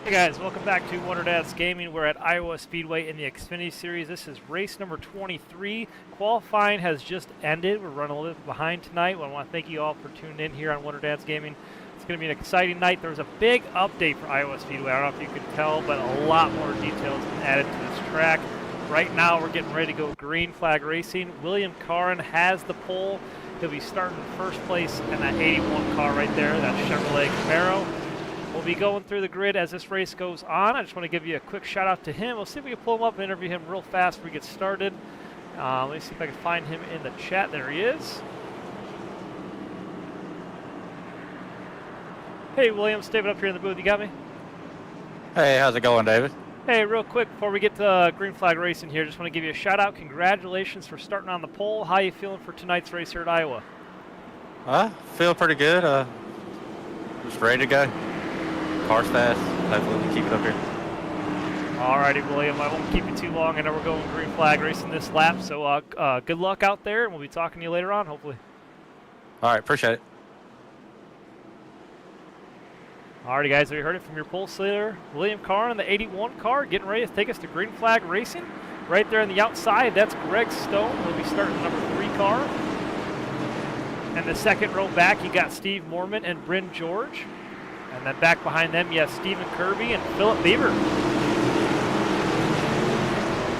Hey guys, welcome back to Wonder Dads Gaming. We're at Iowa Speedway in the Xfinity Series. This is race number 23. Qualifying has just ended. We're running a little bit behind tonight. Well, I want to thank you all for tuning in here on Wonder Dads Gaming. It's going to be an exciting night. There was a big update for Iowa Speedway. I don't know if you can tell, but a lot more details been added to this track. Right now, we're getting ready to go green flag racing. William Karin has the pole. He'll be starting in first place in that 81 car right there, that Chevrolet Camaro. We'll be going through the grid as this race goes on. I just want to give you a quick shout out to him. We'll see if we can pull him up and interview him real fast before we get started. Let me see if I can find him in the chat. There he is. Hey, Williams, David up here in the booth. You got me? Hey, how's it going, David? Hey, real quick before we get to green flag racing here, just want to give you a shout out. Congratulations for starting on the pole. How you feeling for tonight's race here at Iowa? Feel pretty good. Just ready to go. Car's fast. Hopefully we keep it up here. Alrighty, William. I won't keep you too long. I know we're going green flag racing this lap, so good luck out there, and we'll be talking to you later on, hopefully. All right, appreciate it. Alrighty, guys, have you heard it from your pole sitter, William Karin in the 81 car, getting ready to take us to green flag racing. Right there on the outside, that's Greg Stone. He'll be starting the number 3 car. And the second row back, you got Steve Mormon and Bryn George. And then back behind them, you have Stephen Kirby and Philip Bieber.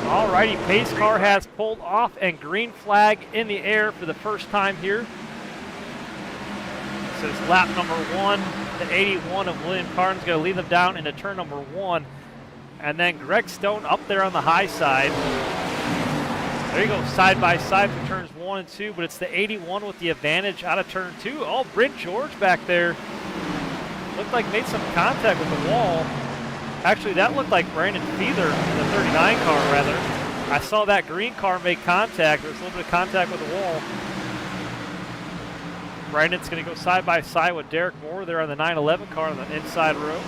Alrighty, pace car has pulled off and green flag in the air for the first time here. This is lap number 1. The 81 of William Karin's going to lead them down into turn number 1. And then Greg Stone up there on the high side. There you go, side by side for turns 1 and 2, but it's the 81 with the advantage out of turn 2. Oh, Bryn George back there. Looked like made some contact with the wall. Actually, that looked like Brandon Feather, the 39 car rather. I saw that green car make contact. There was a little bit of contact with the wall. Brandon's going to go side by side with Derek Moore there on the 911 car on the inside row.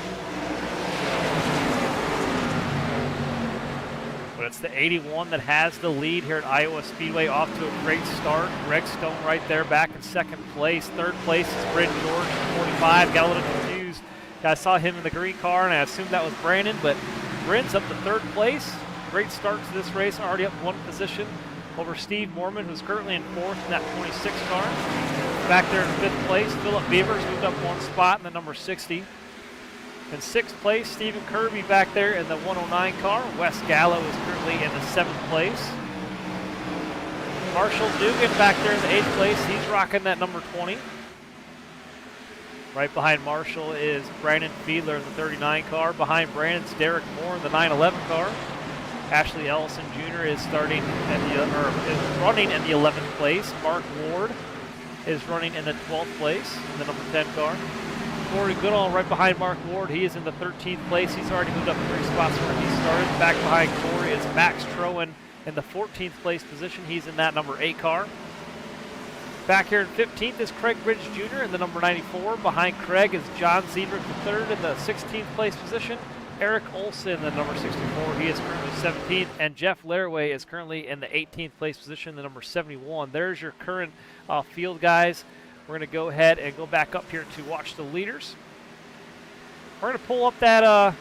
But it's the 81 that has the lead here at Iowa Speedway, off to a great start. Greg Stone right there back in second place. Third place is Bryn George, 45. Got a little confused. I saw him in the green car, and I assumed that was Brandon, but Bryn's up to third place. Great start to this race, already up 1 position over Steve Mormon, who's currently in 4th in that 26 car. Back there in 5th place, Philip Beavers moved up 1 spot in the number 60. In 6th place, Stephen Kirby back there in the 109 car. Wes Gallo is currently in the 7th place. Marshall Dugan back there in the 8th place. He's rocking that number 20. Right behind Marshall is Brandon Fiedler in the 39 car. Behind Brandon's Derek Moore in the 911 car. Ashley Ellison Jr. is running in the 11th place. Mark Ward is running in the 12th place in the number 10 car. Corey Goodall right behind Mark Ward. He is in the 13th place. He's already moved up 3 spots where he started. Back behind Corey is Max Troen in the 14th place position. He's in that number 8 car. Back here in 15th is Craig Bridge Jr. in the number 94. Behind Craig is John Zedrick III in the 16th place position. Eric Olson in the number 64. He is currently 17th. And Jeff Laraway is currently in the 18th place position, the number 71. There's your current field, guys. We're going to go ahead and go back up here to watch the leaders. We're going to pull up that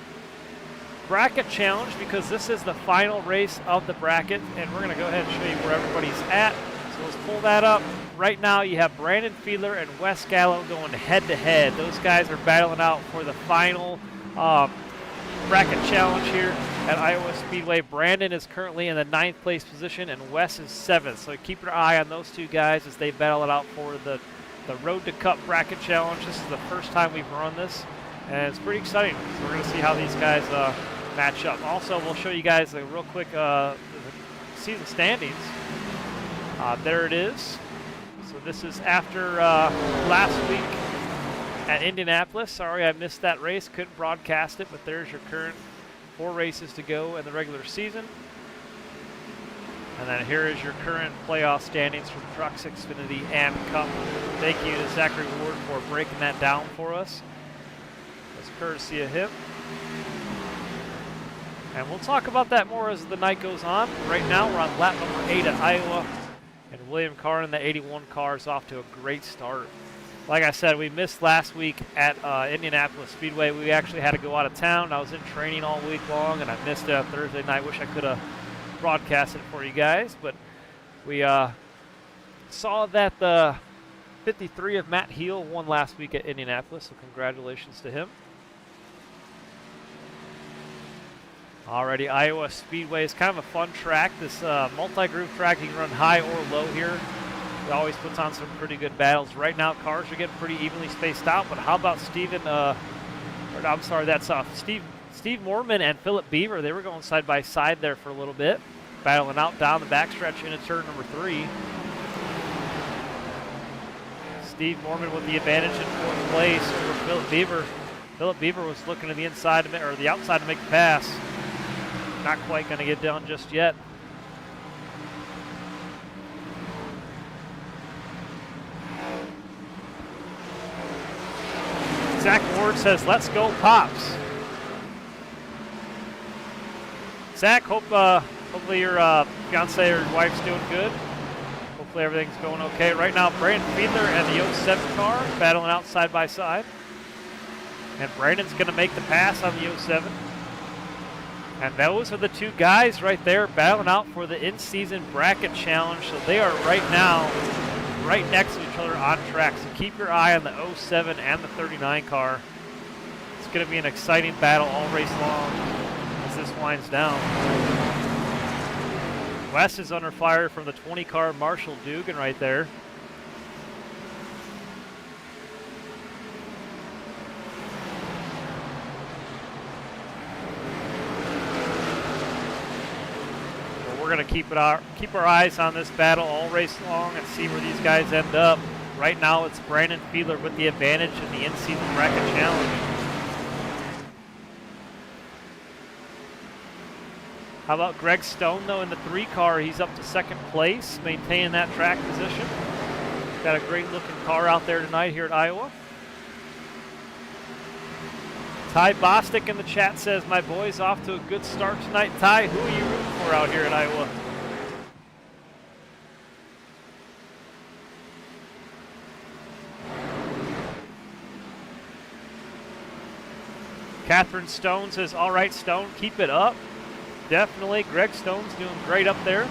bracket challenge because this is the final race of the bracket, and we're going to go ahead and show you where everybody's at. So let's pull that up. Right now you have Brandon Fiedler and Wes Gallo going head-to-head. Those guys are battling out for the final bracket challenge here at Iowa Speedway. Brandon is currently in the 9th place position, and Wes is 7th. So keep your eye on those two guys as they battle it out for the Road to Cup bracket challenge. This is the first time we've run this, and it's pretty exciting. So we're going to see how these guys match up. Also, we'll show you guys a real quick the season standings. There it is. So this is after last week at Indianapolis. Sorry I missed that race, couldn't broadcast it, but there's your current 4 races to go in the regular season. And then here is your current playoff standings from Trucks, Xfinity, and Cup. Thank you to Zachary Ward for breaking that down for us. That's courtesy of him. And we'll talk about that more as the night goes on. Right now we're on lap number 8 at Iowa. And William Karin in the 81 car is off to a great start. Like I said, we missed last week at Indianapolis Speedway. We actually had to go out of town. I was in training all week long, and I missed it on Thursday night. Wish I could have broadcast it for you guys, but we saw that the 53 of Matt Heel won last week at Indianapolis, so congratulations to him. Alrighty, Iowa Speedway is kind of a fun track. This multi-groove track, you can run high or low here. It always puts on some pretty good battles. Right now, cars are getting pretty evenly spaced out, but how about Steve Mormon and Philip Beaver. They were going side by side there for a little bit, battling out down the backstretch into turn number 3. Steve Mormon with the advantage in 4th place over Philip Beaver. Philip Beaver was looking to the inside or the outside to make the pass. Not quite going to get done just yet. Zach Ward says, "Let's go, Pops." Zach, hopefully your fiance or wife's doing good. Hopefully everything's going okay. Right now, Brandon Fiedler and the 07 car battling out side by side. And Brandon's going to make the pass on the 07. And those are the two guys right there battling out for the in-season bracket challenge. So they are right now right next to each other on track. So keep your eye on the 07 and the 39 car. It's going to be an exciting battle all race long as this winds down. Wes is under fire from the 20 car Marshall Dugan right there. We're going to keep our eyes on this battle all race long and see where these guys end up. Right now, it's Brandon Fiedler with the advantage in the in-season bracket challenge. How about Greg Stone, though, in the 3 car? He's up to 2nd place, maintaining that track position. Got a great-looking car out there tonight here at Iowa. Ty Bostic in the chat says, "My boy's off to a good start tonight." Ty, who are you rooting for out here in Iowa? Catherine Stone says, "All right, Stone, keep it up." Definitely. Greg Stone's doing great up there.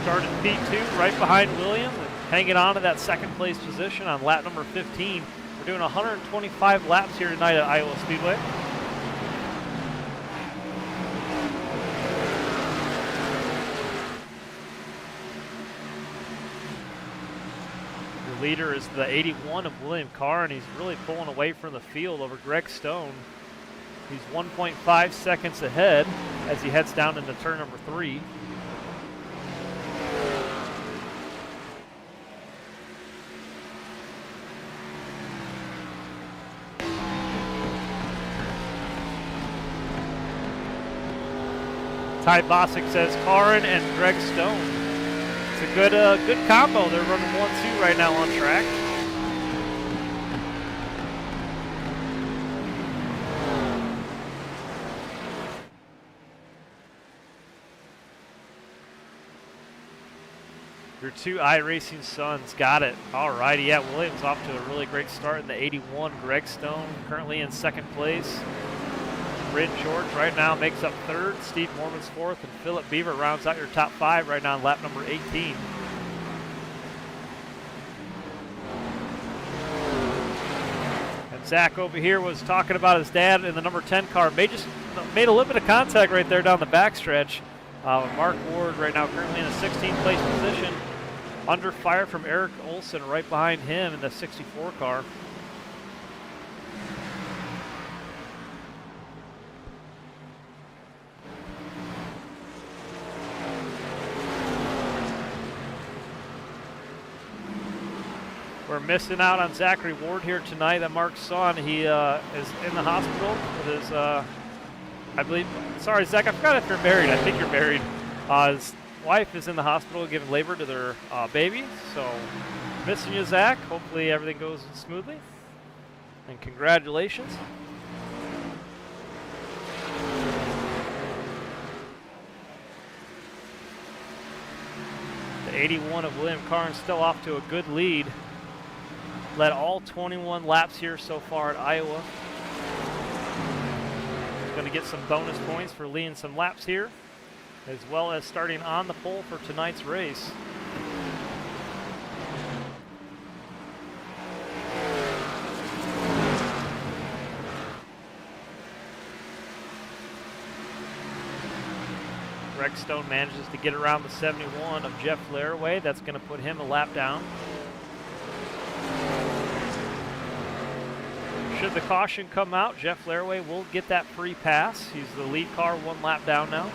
Started P2 right behind William, hanging on to that 2nd place position on lap number 15. We're doing 125 laps here tonight at Iowa Speedway. The leader is the 81 of William Carr, and he's really pulling away from the field over Greg Stone. He's 1.5 seconds ahead as he heads down into turn number 3. Ty Bostic says Karin and Greg Stone. It's a good combo. They're running 1-2 right now on track. Your 2 iRacing sons got it. All righty, yeah, Williams off to a really great start in the 81. Greg Stone currently in 2nd place. Bryn George right now makes up 3rd. Steve Mormon's 4th, and Philip Beaver rounds out your top 5 right now on lap number 18. And Zach over here was talking about his dad in the number 10 car. Made a little bit of contact right there down the backstretch. Mark Ward right now currently in a 16th place position. Under fire from Eric Olson right behind him in the 64 car. We're missing out on Zachary Ward here tonight, that Mark's son. He is in the hospital with his, I believe, sorry, Zach, I forgot if you're married. I think you're married. His wife is in the hospital giving labor to their baby. So, missing you, Zach. Hopefully everything goes smoothly. And congratulations. The 81 of William Karn still off to a good lead. Led all 21 laps here so far at Iowa. Going to get some bonus points for leading some laps here, as well as starting on the pole for tonight's race. Greg Stone manages to get around the 71 of Jeff Laraway. That's going to put him a lap down. Should the caution come out, Jeff Laraway will get that free pass. He's the lead car, 1 lap down now.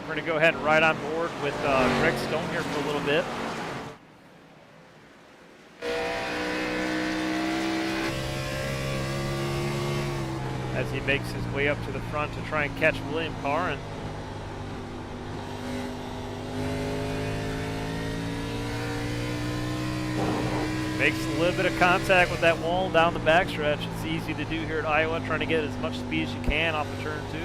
We're going to go ahead and ride on board with Greg Stone here for a little bit. As he makes his way up to the front to try and catch William Karn. Makes a little bit of contact with that wall down the backstretch. It's easy to do here at Iowa, trying to get as much speed as you can off of turn 2.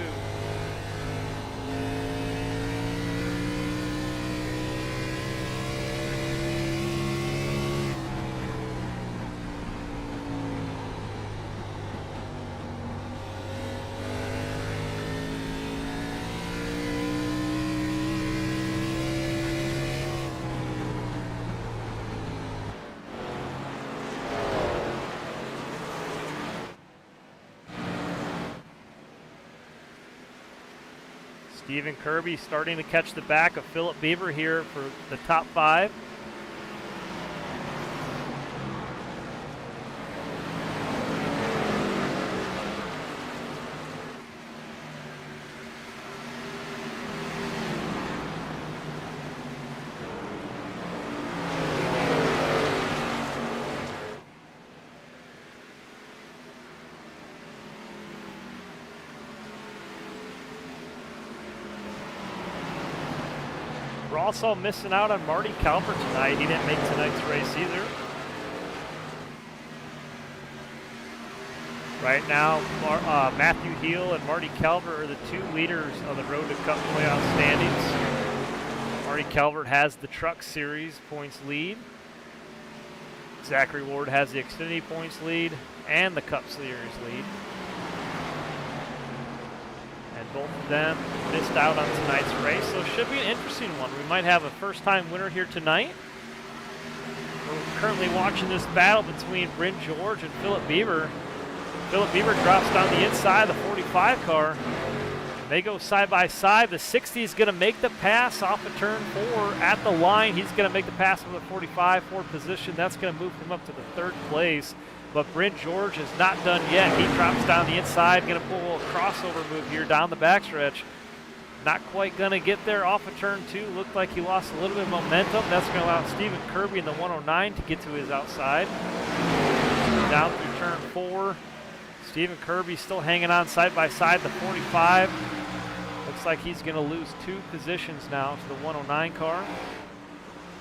Stephen Kirby starting to catch the back of Philip Beaver here for the top 5. We're also missing out on Marty Calvert tonight. He didn't make tonight's race either. Right now, Matthew Heel and Marty Calvert are the 2 leaders of the Road to Cup playoff standings. Marty Calvert has the Truck Series points lead. Zachary Ward has the Xfinity points lead and the Cup Series lead. And both of them missed out on tonight's race, so it should be an interesting one. We might have a first-time winner here tonight. We're currently watching this battle between Bryn George and Philip Beaver. Philip Beaver drops down the inside of the 45 car. They go side by side. The 60 is going to make the pass off of turn 4 at the line. He's going to make the pass from the 45, 4th position. That's going to move him up to the 3rd place. But Bryn George is not done yet. He drops down the inside, going to pull a little crossover move here down the backstretch. Not quite going to get there off of turn 2. Looked like he lost a little bit of momentum. That's going to allow Stephen Kirby in the 109 to get to his outside. Down through turn 4. Stephen Kirby still hanging on side by side, the 45. Looks like he's going to lose 2 positions now to the 109 car.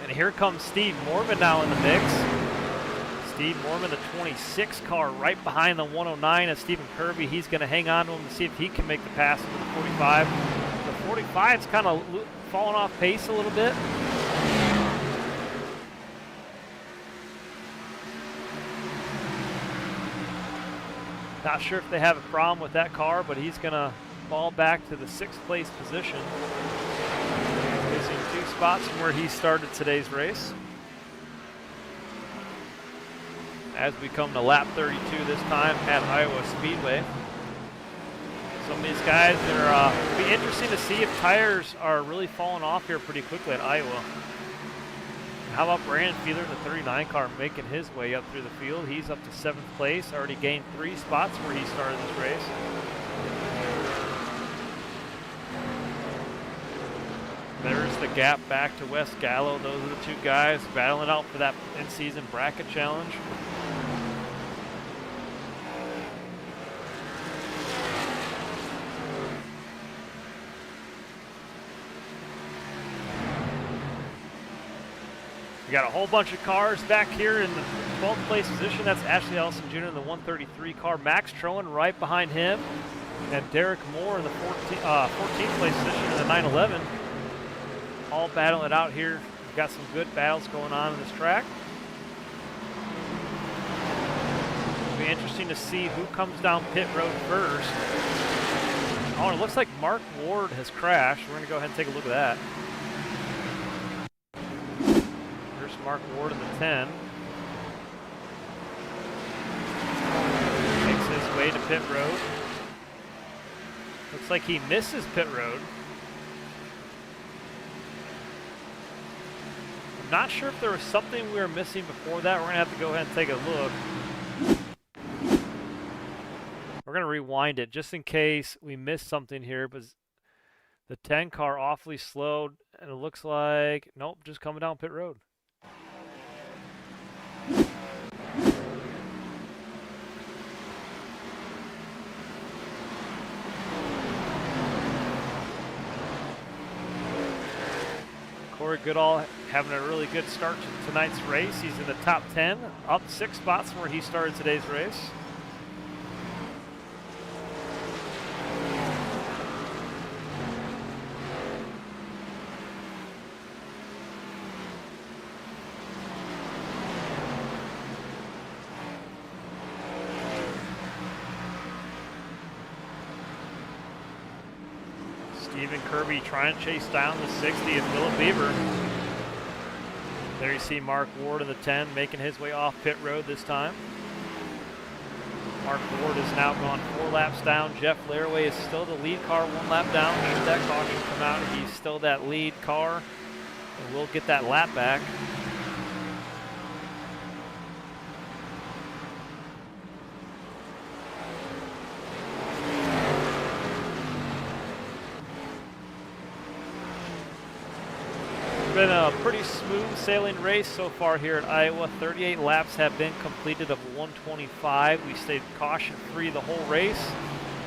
And here comes Steve Mormon now in the mix. Steve Mormon, the 26 car, right behind the 109 of Stephen Kirby. He's going to hang on to him to see if he can make the pass to the 45. The 45's kind of falling off pace a little bit. Not sure if they have a problem with that car, but he's going to fall back to the 6th place position. Missing 2 spots from where he started today's race. As we come to lap 32 this time at Iowa Speedway. Some of these guys, it'll be interesting to see if tires are really falling off here pretty quickly at Iowa. How about Brandon Fiedler, the 39 car, making his way up through the field? He's up to 7th place, already gained 3 spots where he started this race. There's the gap back to Wes Gallo. Those are the 2 guys battling out for that in-season bracket challenge. We got a whole bunch of cars back here in the 12th place position. That's Ashley Ellison Jr. in the 133 car. Max Troen right behind him. And Derek Moore in the 14th place position in the 911. All battling it out here. We've got some good battles going on in this track. It'll be interesting to see who comes down pit road first. Oh, it looks like Mark Ward has crashed. We're going to go ahead and take a look at that. Here's Mark Ward in the 10. Makes his way to pit road. Looks like he misses pit road. I'm not sure if there was something we were missing before that. We're going to have to go ahead and take a look. We're going to rewind it just in case we missed something here, but the 10 car awfully slowed, and it looks like, nope, just coming down pit road. Corey Goodall having a really good start to tonight's race. He's in the top 10, up 6 spots from where he started today's race. Stephen Kirby trying to chase down the 60 of Philip Beaver. There you see Mark Ward in the 10 making his way off pit road this time. Mark Ward has now gone 4 laps down. Jeff Laraway is still the lead car 1 lap down. Should that caution come out, he's still that lead car and we'll get that lap back. Been a pretty smooth sailing race so far here at Iowa. 38 laps have been completed of 125. We stayed caution free the whole race.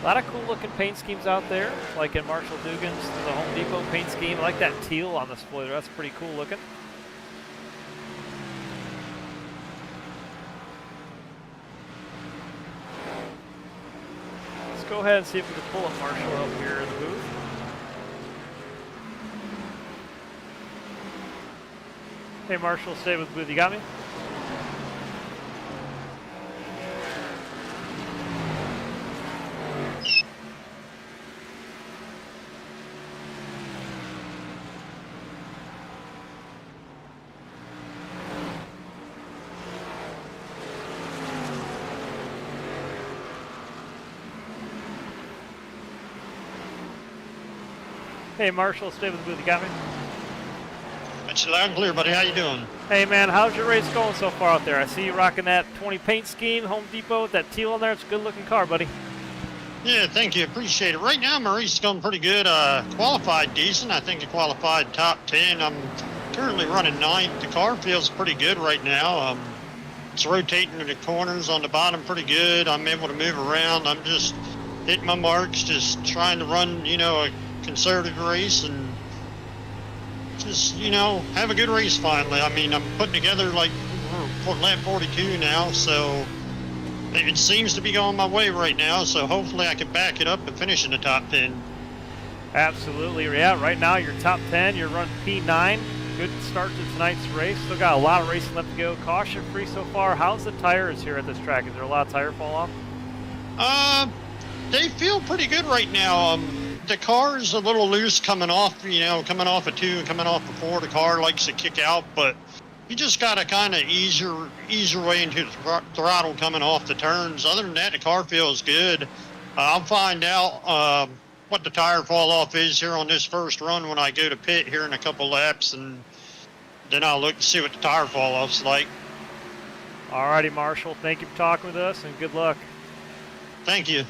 A lot of cool looking paint schemes out there, like in Marshall Dugan's, the Home Depot paint scheme. I like that teal on the spoiler, that's pretty cool looking. Let's go ahead and see if we can pull up Marshall up here in the booth. Hey Marshall, stay with the booth. You got me? Hey Marshall, stay with the booth. You got me? It's loud and clear, buddy. How you doing? Hey man, how's your race going so far out there? I see you rocking that 20 paint scheme, Home Depot with that teal on there. It's a good looking car, buddy. Yeah, thank you. Appreciate it. Right now, my race is going pretty good. Qualified decent. I think I qualified top 10. I'm currently running 9th. The car feels pretty good right now. It's rotating in the corners on the bottom pretty good. I'm able to move around. I'm just hitting my marks, just trying to run, a conservative race and just, have a good race finally. I mean, I'm putting together like lap 42 now, so it seems to be going my way right now, so hopefully I can back it up and finish in the top 10. Absolutely. Yeah, right now you're top 10. You're running P9. Good start to tonight's race. Still got a lot of racing left to go. Caution free so far. How's the tires here at this track? Is there a lot of tire fall off? They feel pretty good right now. The car is a little loose coming off, coming off a 2, coming off a 4. The car likes to kick out, but you just got to kind of ease your way into the throttle coming off the turns. Other than that, the car feels good. I'll find out what the tire fall off is here on this first run when I go to pit here in a couple laps, and then I'll look and see what the tire fall off's like. All righty, Marshall. Thank you for talking with us, and good luck. Thank you.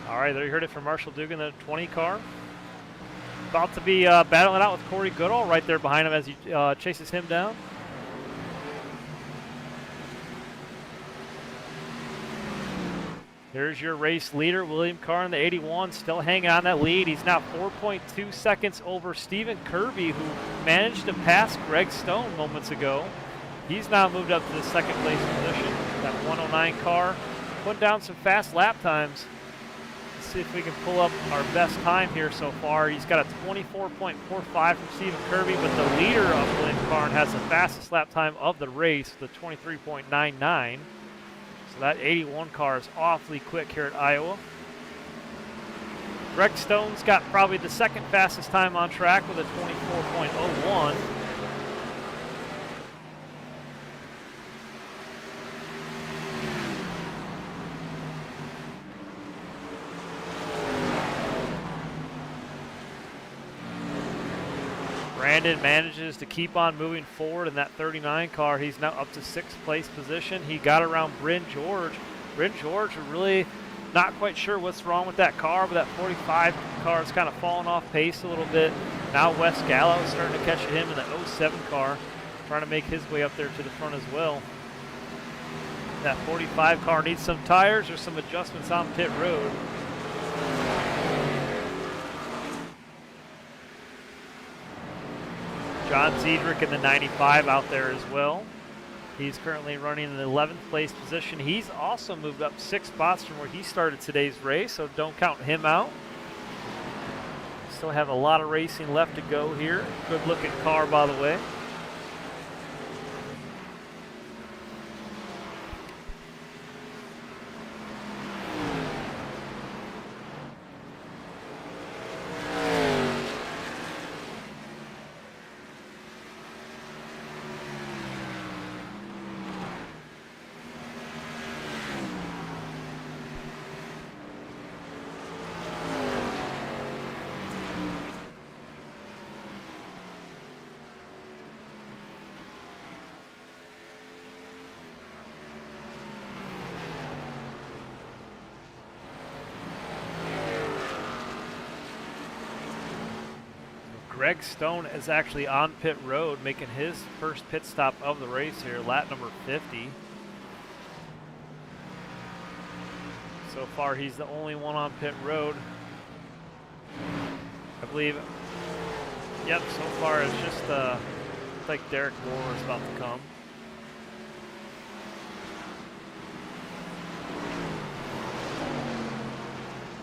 All right, there you heard it from Marshall Dugan, the 20 car. About to be battling it out with Corey Goodall right there behind him as he chases him down. Here's your race leader, William Carr in the 81, still hanging on that lead. He's now 4.2 seconds over Stephen Kirby, who managed to pass Greg Stone moments ago. He's now moved up to the second place position. That 109 car putting down some fast lap times. Let's see if we can pull up our best time here so far. He's got a 24.45 from Stephen Kirby, but the leader of William Carr has the fastest lap time of the race, the 23.99. So that 81 car is awfully quick here at Iowa. Greg Stone's got probably the second fastest time on track with a 24.01. Brandon manages to keep on moving forward in that 39 car. He's now up to 6th place position. He got around Bryn George. Bryn George, really not quite sure what's wrong with that car, but that 45 car is kind of falling off pace a little bit. Now Wes Gallo is starting to catch him in the 07 car, trying to make his way up there to the front as well. That 45 car needs some tires or some adjustments on pit road. John Zedrick in the 95 out there as well. He's currently running in the 11th place position. He's also moved up 6 spots from where he started today's race, so don't count him out. Still have a lot of racing left to go here. Good looking car, by the way. Greg Stone is actually on pit road, making his first pit stop of the race here, lap number 50. So far, he's the only one on pit road. I believe, yep, so far it's just looks like Derek Moore is about to come.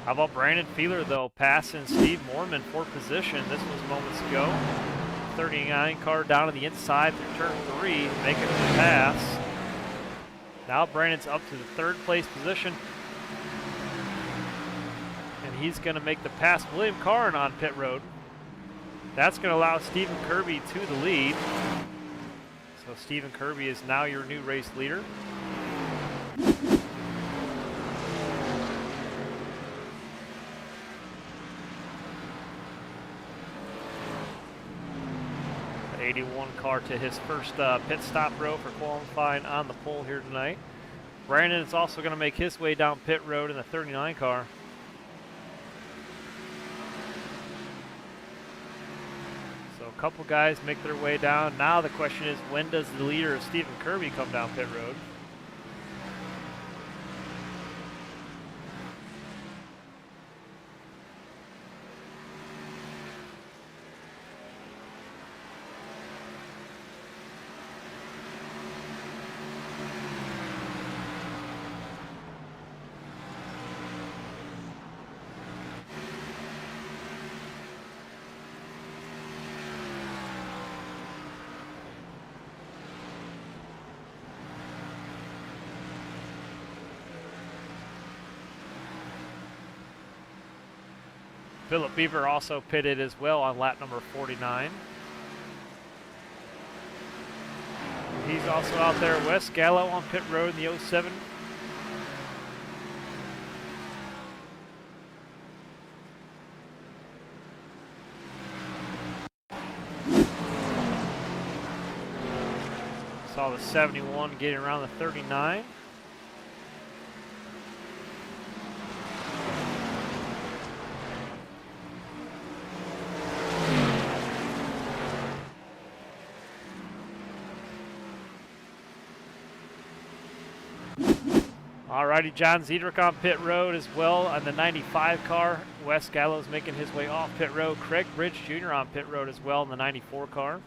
How about Brandon Feeler, though, passing Steve Moorman for position. This was moments ago. 39 car down on the inside through turn 3, making the pass. Now Brandon's up to the 3rd place position. And he's going to make the pass. William Carr on pit road. That's going to allow Stephen Kirby to the lead. So Stephen Kirby is now your new race leader. 81 car to his first pit stop row for qualifying on the pole here tonight. Brandon is also going to make his way down pit road in the 39 car. So a couple guys make their way down. Now the question is, when does the leader, Stephen Kirby, come down pit road? Philip Beaver also pitted as well on lap number 49. He's also out there. Wes Gallo on pit road in the 07. Saw the 71 getting around the 39. Alrighty, John Zedrick on pit road as well on the 95 car. Wes Gallows making his way off pit road. Craig Bridge Jr. on pit road as well in the 94 car.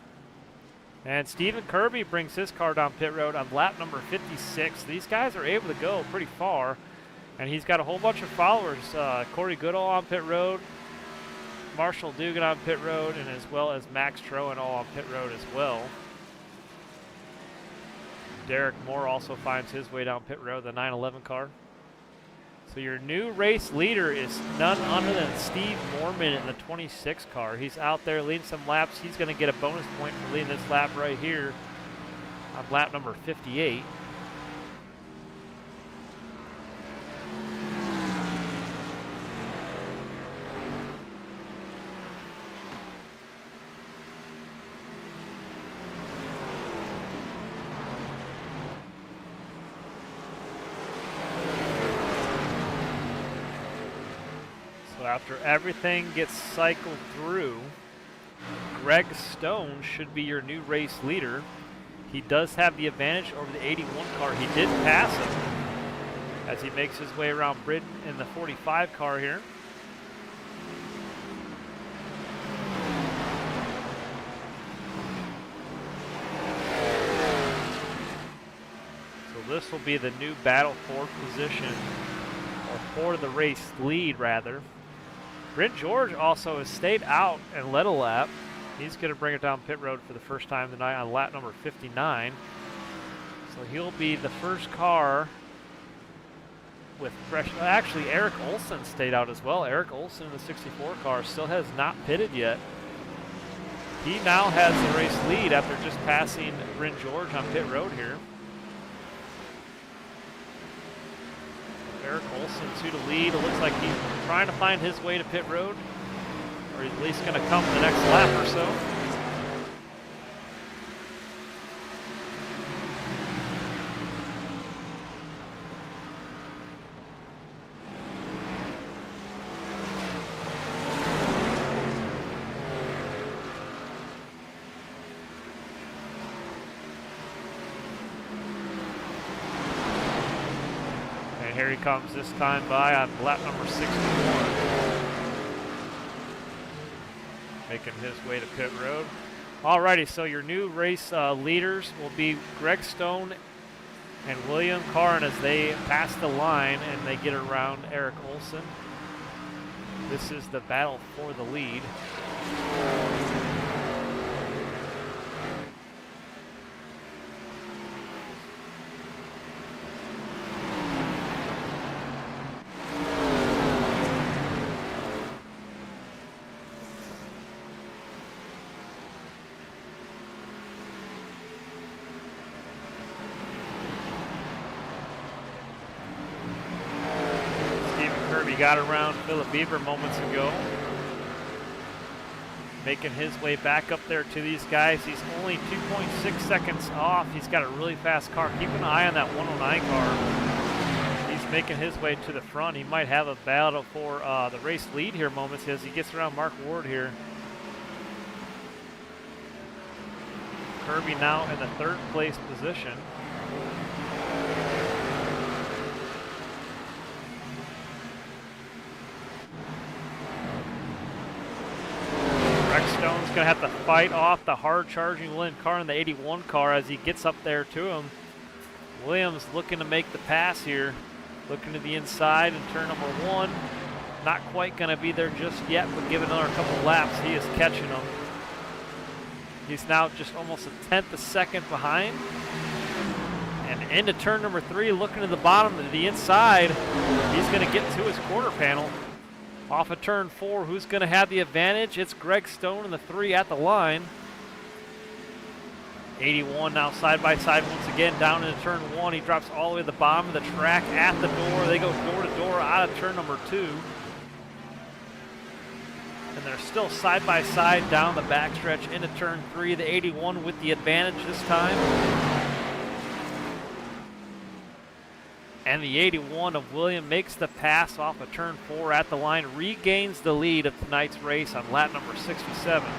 And Stephen Kirby brings his car down pit road on lap number 56. These guys are able to go pretty far. And he's got a whole bunch of followers. Corey Goodall on pit road. Marshall Dugan on pit road. And as well as Max Troen all on pit road as well. Derek Moore also finds his way down pit road, the 911 car. So your new race leader is none other than Steve Mormon in the 26 car. He's out there leading some laps. He's going to get a bonus point for leading this lap right here on lap number 58. After everything gets cycled through, Greg Stone should be your new race leader. He does have the advantage over the 81 car. He did pass him as he makes his way around Britain in the 45 car here. So this will be the new battle for position, or for the race lead rather. Brent George also has stayed out and led a lap. He's going to bring it down pit road for the first time tonight on lap number 59. So he'll be the first car with fresh. Actually, Eric Olson stayed out as well. Eric Olson in the 64 car still has not pitted yet. He now has the race lead after just passing Brent George on pit road here. Eric Olson to the lead. It looks like he's trying to find his way to pit road, or he's at least going to come the next lap or so. Here he comes this time by on lap number 61. Making his way to pit road. Alrighty, so your new race leaders will be Greg Stone and William Carn as they pass the line and they get around Eric Olson. This is the battle for the lead. Got around Philip Beaver moments ago. Making his way back up there to these guys. He's only 2.6 seconds off. He's got a really fast car. Keep an eye on that 109 car. He's making his way to the front. He might have a battle for the race lead here moments as he gets around Mark Ward here. Kirby now in the third place position. Stone's going to have to fight off the hard-charging William Carr in the 81 car as he gets up there to him. Williams looking to make the pass here. Looking to the inside in turn number 1. Not quite going to be there just yet, but give another couple laps, he is catching him. He's now just almost a tenth a second behind. And into turn number 3, looking to the bottom, to the inside. He's going to get to his quarter panel. Off of turn 4, who's going to have the advantage? It's Greg Stone in the 3 at the line. 81 now side by side once again down into turn 1. He drops all the way to the bottom of the track at the door. They go door to door out of turn number 2. And they're still side by side down the backstretch into turn 3. The 81 with the advantage this time. And the 81 of William makes the pass off of turn 4 at the line, regains the lead of tonight's race on lap number 67.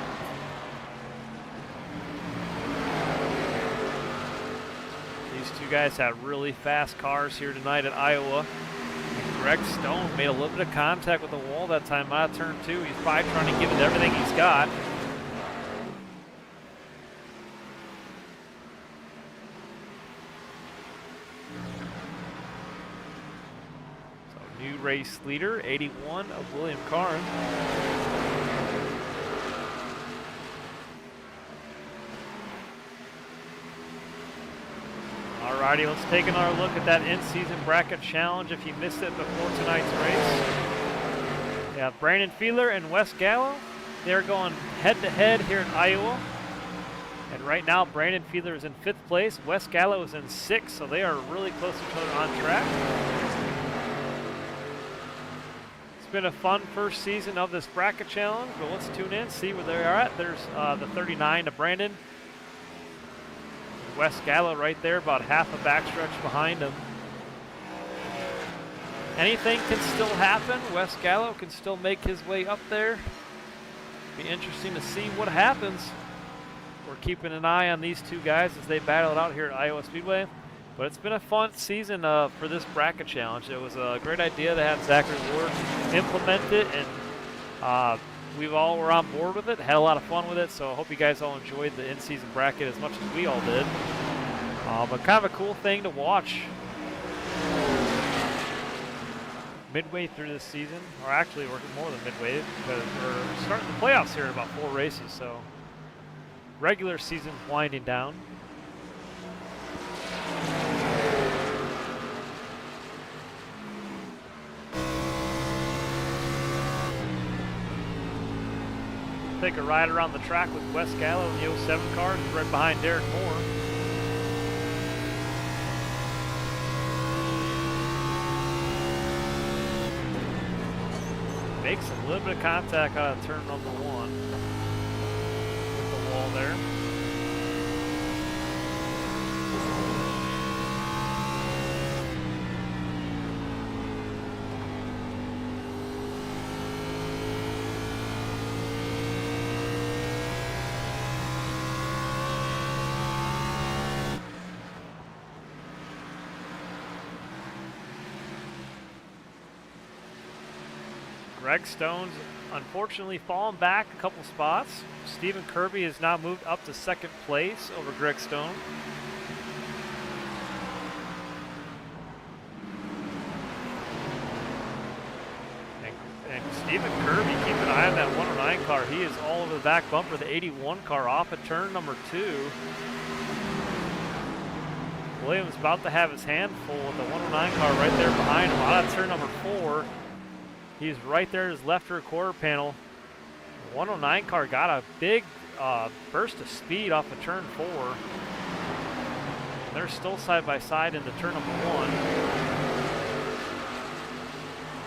These two you guys had really fast cars here tonight at Iowa. And Greg Stone made a little bit of contact with the wall that time out of turn 2. He's probably trying to give it everything he's got. So new race leader, 81 of William Karn. Alrighty, let's take another look at that in-season bracket challenge if you missed it before tonight's race. We have Brandon Fiedler and Wes Gallo. They're going head-to-head here in Iowa. And right now, Brandon Fiedler is in 5th place. Wes Gallo is in 6th, so they are really close to each other on track. It's been a fun first season of this bracket challenge, but let's tune in, see where they are at. There's the 39 to Brandon. Wes Gallo right there, about half a backstretch behind him. Anything can still happen. Wes Gallo can still make his way up there. Be interesting to see what happens. We're keeping an eye on these two guys as they battle it out here at Iowa Speedway. But it's been a fun season for this bracket challenge. It was a great idea to have Zachary Ward implement it, and we all were on board with it, had a lot of fun with it, so I hope you guys all enjoyed the in-season bracket as much as we all did. But kind of a cool thing to watch midway through this season, or actually we're more than midway because we're starting the playoffs here in about 4 races, so regular season winding down. Take a ride around the track with Wes Gallo in the 07 car, who's right behind Derek Moore. Makes a little bit of contact out of turn number 1 with the wall there. Greg Stone's unfortunately fallen back a couple spots. Stephen Kirby has now moved up to 2nd place over Greg Stone. And Stephen Kirby, keep an eye on that 109 car. He is all over the back bumper. The 81 car off at turn number 2. Williams about to have his hand full with the 109 car right there behind him. Out of turn number 4. He's right there at his left rear quarter panel. The 109 car got a big burst of speed off of turn 4. And they're still side by side into turn number 1.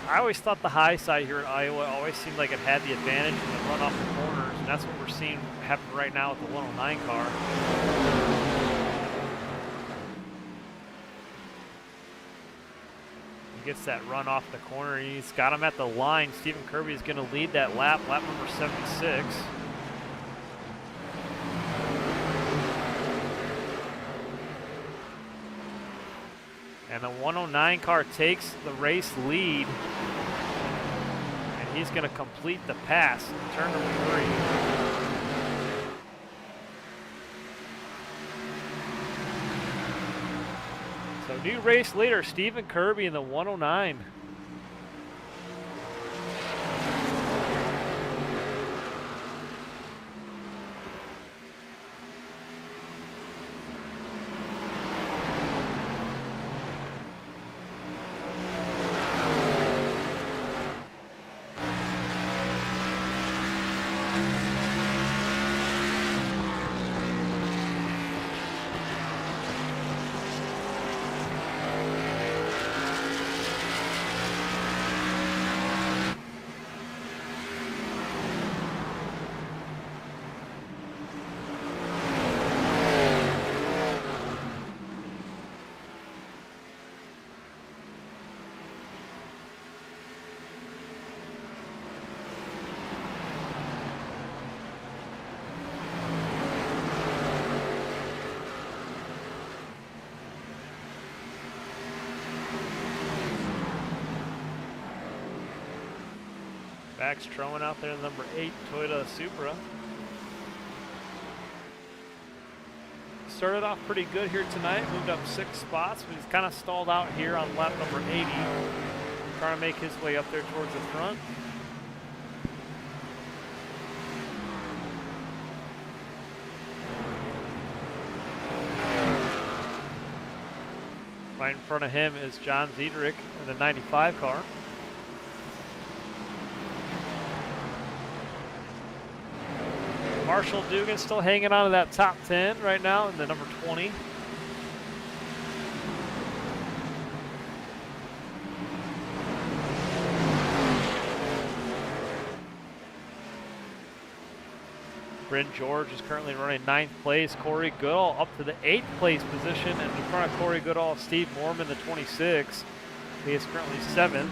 I always thought the high side here at Iowa always seemed like it had the advantage when it run off the corners, and that's what we're seeing happen right now with the 109 car. Gets that run off the corner. He's got him at the line. Stephen Kirby is going to lead that lap number 76. And the 109 car takes the race lead. And he's going to complete the pass in turn number 3. So new race leader, Stephen Kirby in the 109. Max Troen out there, number 8 Toyota Supra. Started off pretty good here tonight, moved up 6 spots, but he's kind of stalled out here on lap number 80. Trying to make his way up there towards the front. Right in front of him is John Ziedrich in the 95 car. Marshall Dugan still hanging on to that top 10 right now in the number 20. Bryn George is currently running 9th place. Corey Goodall up to the 8th place position, and in front of Corey Goodall, Steve Mormon, the 26. He is currently 7th.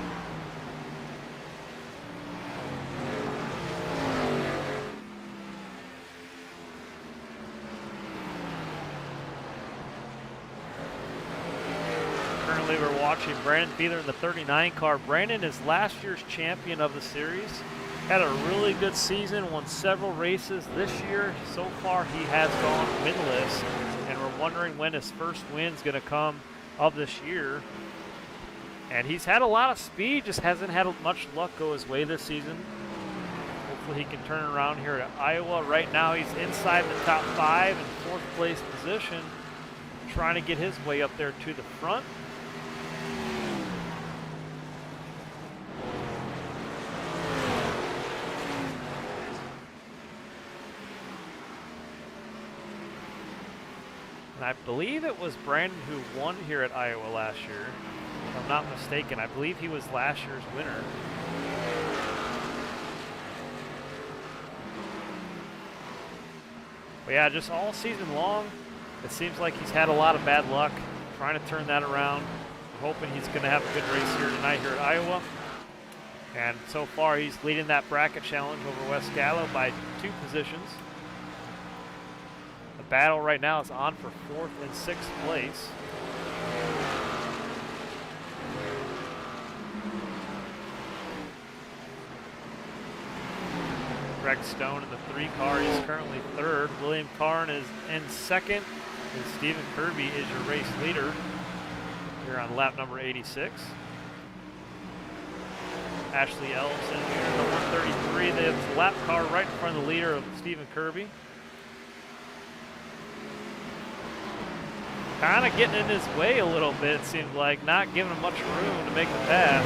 Currently, we're watching Brandon Fiedler in the 39 car. Brandon is last year's champion of the series. Had a really good season, won several races this year. So far, he has gone winless, and we're wondering when his first win's going to come of this year. And he's had a lot of speed, just hasn't had much luck go his way this season. Hopefully, he can turn around here at Iowa. Right now, he's inside the top 5 in 4th place position, trying to get his way up there to the front. And I believe it was Brandon who won here at Iowa last year. If I'm not mistaken, I believe he was last year's winner. But yeah, just all season long, it seems like he's had a lot of bad luck trying to turn that around. I'm hoping he's going to have a good race here tonight here at Iowa. And so far, he's leading that bracket challenge over Wes Gallo by 2 positions. The battle right now is on for 4th and 6th place. Greg Stone in the 3 car, he's currently 3rd. William Karn is in 2nd, and Stephen Kirby is your race leader here on lap number 86. Ashley Ellis in here in the 133. They have the lap car right in front of the leader of Stephen Kirby. Kind of getting in his way a little bit, it seems like, not giving him much room to make the pass.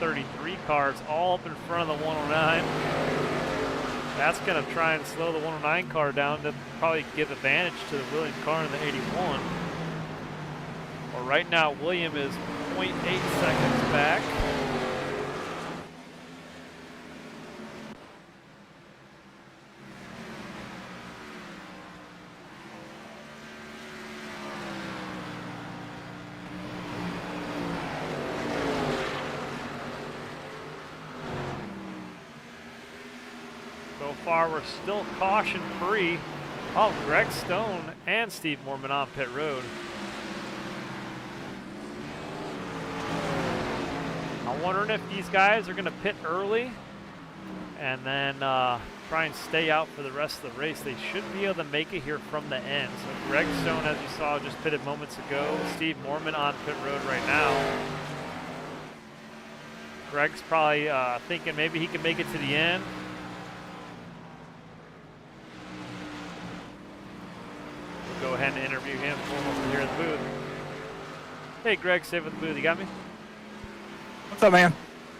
.133 cars all up in front of the 109. That's going to try and slow the 109 car down to probably give advantage to the William Karn in the 81. Well, right now, William is 0.8 seconds back. So far, we're still caution-free. Oh, Greg Stone and Steve Mormon on pit road. I'm wondering if these guys are going to pit early and then try and stay out for the rest of the race. They should be able to make it here from the end. So Greg Stone, as you saw, just pitted moments ago. Steve Mormon on pit road right now. Greg's probably thinking maybe he can make it to the end. Go ahead and interview him over here at the booth. Hey, Greg, stay with the booth. You got me? What's up, man?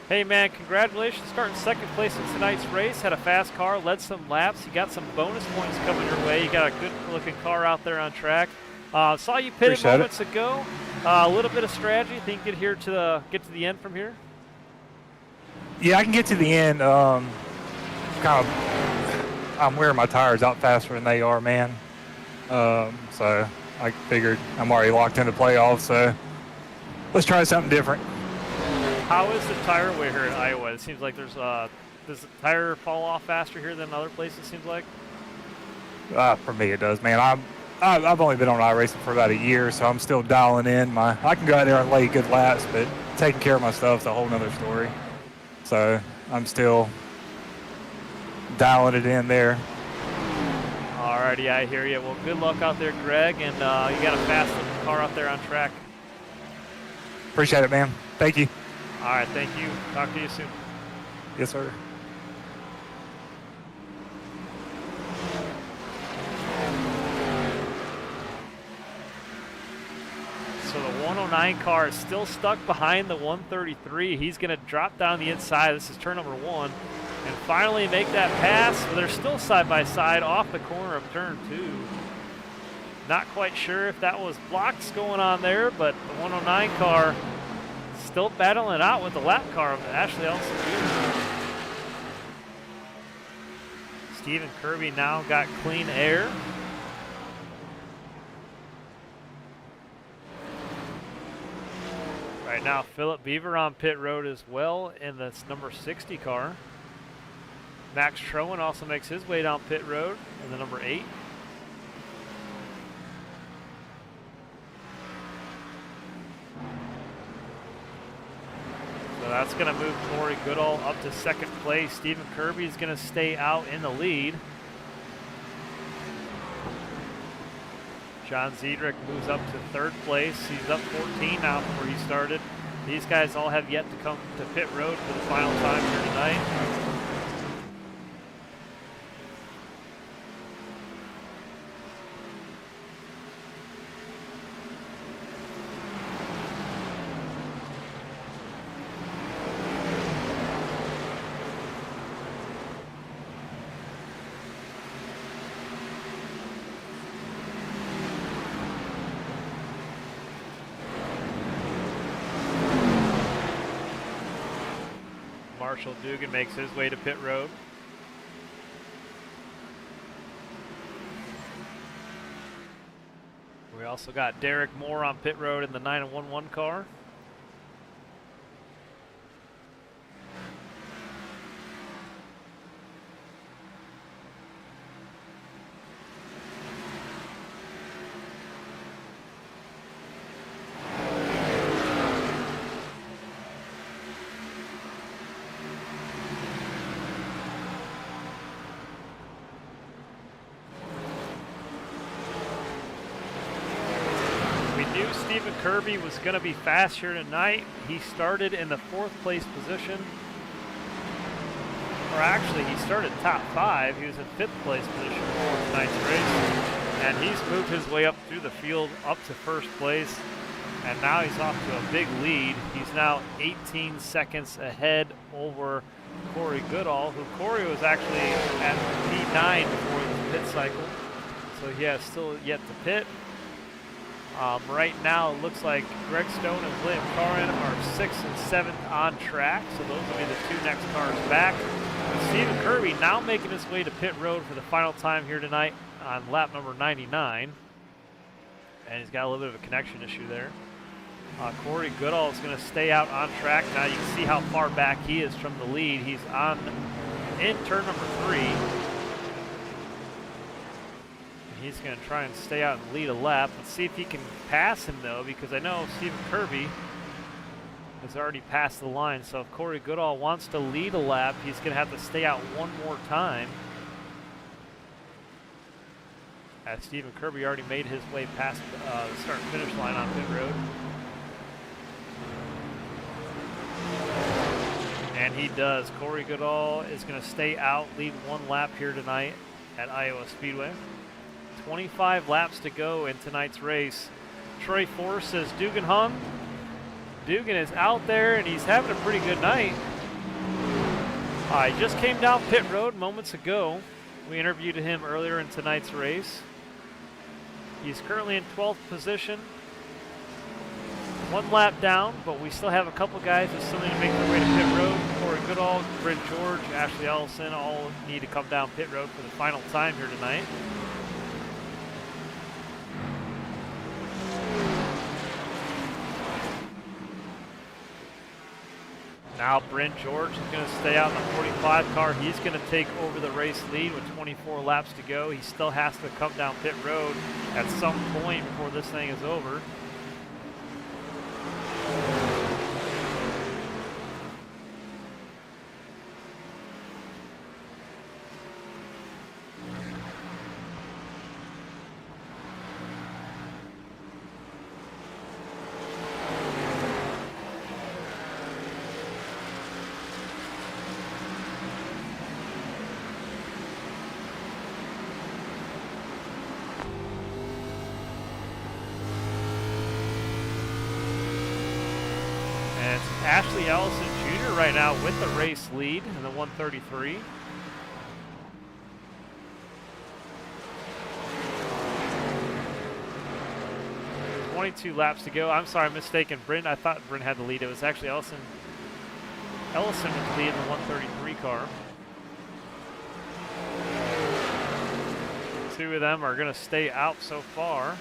Hey, man, congratulations. Starting 2nd place in tonight's race. Had a fast car, led some laps. You got some bonus points coming your way. You got a good-looking car out there on track. Saw you pitted moments ago. A little bit of strategy. Think you get to the end from here? Yeah, I can get to the end. I'm wearing my tires out faster than they are, man. So I figured I'm already locked into playoffs, so let's try something different. How is the tire wear here in Iowa? It seems like does the tire fall off faster here than other places, it seems like? For me it does, man. I've only been on iRacing for about a year, so I'm still dialing in. I can go out there and lay good laps, but taking care of my stuff's a whole nother story. So I'm still dialing it in there. Alrighty, I hear you. Well, good luck out there, Greg, and you got a fast-looking car out there on track. Appreciate it, man. Thank you. All right, thank you. Talk to you soon. Yes, sir. So the 109 car is still stuck behind the 133. He's going to drop down the inside. This is turn number 1. And finally make that pass. But they're still side by side off the corner of turn 2. Not quite sure if that was blocks going on there, but the 109 car still battling it out with the lap car of Ashley Ellison Jr. Stephen Kirby now got clean air. Right now, Philip Beaver on pit road as well in this number 60 car. Max Troen also makes his way down pit road in the number 8. So that's going to move Corey Goodall up to second place. Stephen Kirby is going to stay out in the lead. John Ziedrich moves up to third place. He's up 14 now from where he started. These guys all have yet to come to pit road for the final time here tonight. Marshall Dugan makes his way to pit road. We also got Derek Moore on pit road in the 911 car. Stephen Kirby was going to be fast here tonight. He started in the 4th place position. Or actually, he started top 5. He was in 5th place position for tonight's race. And he's moved his way up through the field up to 1st place. And now he's off to a big lead. He's now 18 seconds ahead over Corey Goodall, who Corey was actually at P9 before the pit cycle. So he has still yet to pit. Right now, it looks like Greg Stone and William Carrin are 6th and 7th on track, so those will be the 2 next cars back. With Stephen Kirby now making his way to pit road for the final time here tonight on lap number 99. And he's got a little bit of a connection issue there. Corey Goodall is going to stay out on track. Now you can see how far back he is from the lead. He's in turn number 3. He's going to try and stay out and lead a lap. Let's see if he can pass him, though, because I know Stephen Kirby has already passed the line. So if Corey Goodall wants to lead a lap, he's going to have to stay out one more time. As Stephen Kirby already made his way past the start and finish line on pit road. And he does. Corey Goodall is going to stay out, lead 1 lap here tonight at Iowa Speedway. 25 laps to go in tonight's race. Troy Force says Dugan hung. Dugan is out there and he's having a pretty good night. He just came down pit road moments ago. We interviewed him earlier in tonight's race. He's currently in 12th position. 1 lap down, but we still have a couple guys that still need to make their way to pit road. Corey Goodall, Brent George, Ashley Ellison all need to come down pit road for the final time here tonight. Now Bryn George is going to stay out in the 45 car. He's going to take over the race lead with 24 laps to go. He still has to come down pit road at some point before this thing is over. Ashley Ellison Jr. right now with the race lead in the 133. .22 laps to go. I'm sorry, I'm mistaken. Bryn, I thought Bryn had the lead. It was actually Ellison with the lead in the 133 car. Two of them are going to stay out so far.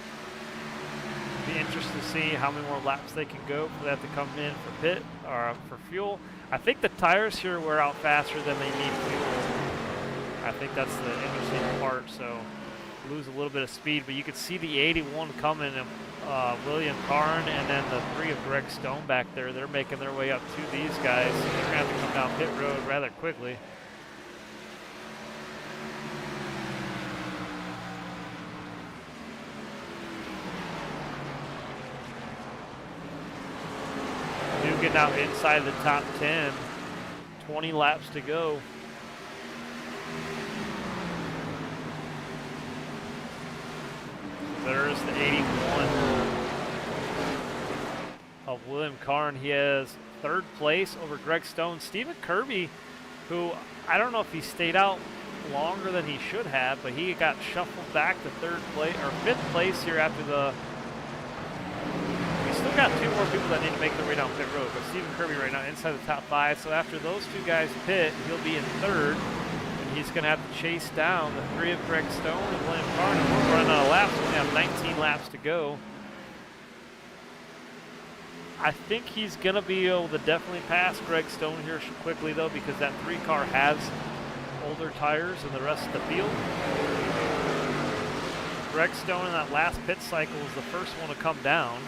Be interested to see how many more laps they can go for that to come in for pit or for fuel. I think the tires here wear out faster than they need fuel. I think that's the interesting part. So lose a little bit of speed, but you can see the 81 coming, and William Karn, and then the 3 of Greg Stone back there. They're making their way up to these guys. So they're gonna have to come down pit road rather quickly. Getting out inside the top 10, 20 laps to go. There's the 81 of William Karn. He has 3rd place over Greg Stone. Stephen Kirby, who I don't know if he stayed out longer than he should have, but he got shuffled back to 3rd place or 5th place here after the. Still got 2 more people that need to make their way down pit road, but Stephen Kirby right now inside the top 5. So after those 2 guys pit, he'll be in 3rd, and he's going to have to chase down the 3 of Greg Stone and William Karn. And we're running out of laps. We have 19 laps to go. I think he's going to be able to definitely pass Greg Stone here quickly, though, because that 3 car has older tires than the rest of the field. Greg Stone in that last pit cycle was the first one to come down.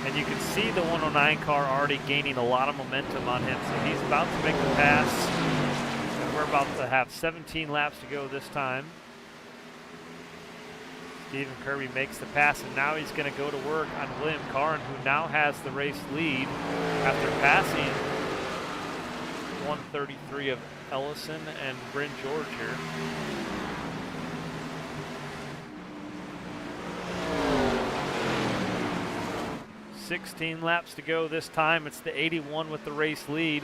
And you can see the 109 car already gaining a lot of momentum on him. So he's about to make the pass. And we're about to have 17 laps to go this time. Stephen Kirby makes the pass, and now he's going to go to work on William Karn, who now has the race lead after passing 133 of Ellison and Bryn George here. 16 laps to go this time. It's the 81 with the race lead.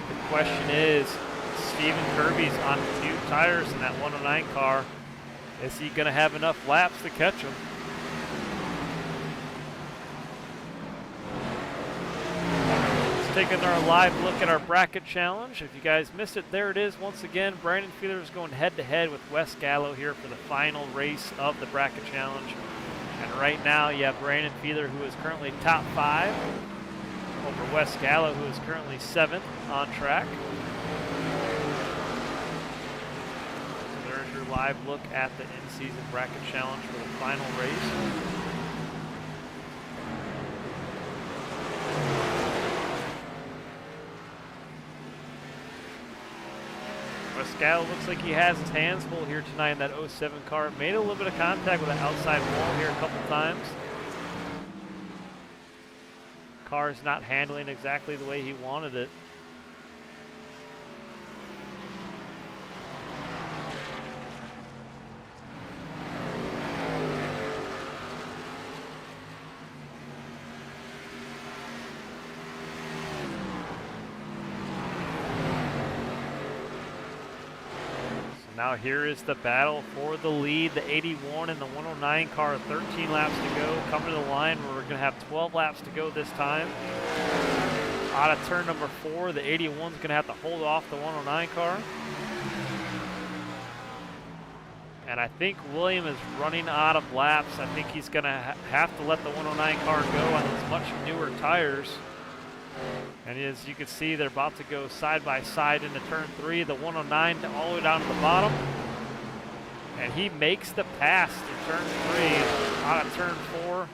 The question is, Stephen Kirby's on new tires in that 109 car. Is he going to have enough laps to catch him? Taking our live look at our bracket challenge. If you guys missed it, there it is once again. Brandon Feeler is going head-to-head with Wes Gallo here for the final race of the bracket challenge. And right now you have Brandon Feeler, who is currently top 5, over Wes Gallo, who is currently 7th on track. So there's your live look at the in-season bracket challenge for the final race. Gallo looks like he has his hands full here tonight in that 07 car. Made a little bit of contact with the outside wall here a couple times. Car is not handling exactly the way he wanted it. Now here is the battle for the lead. The 81 and the 109 car, 13 laps to go. Coming to the line where we're going to have 12 laps to go this time. Out of turn number 4, the 81 is going to have to hold off the 109 car. And I think William is running out of laps. I think he's going to have to let the 109 car go on those much newer tires. And as you can see, they're about to go side by side into turn 3. The 109 all the way down to the bottom. And he makes the pass to turn 3 out of turn 4.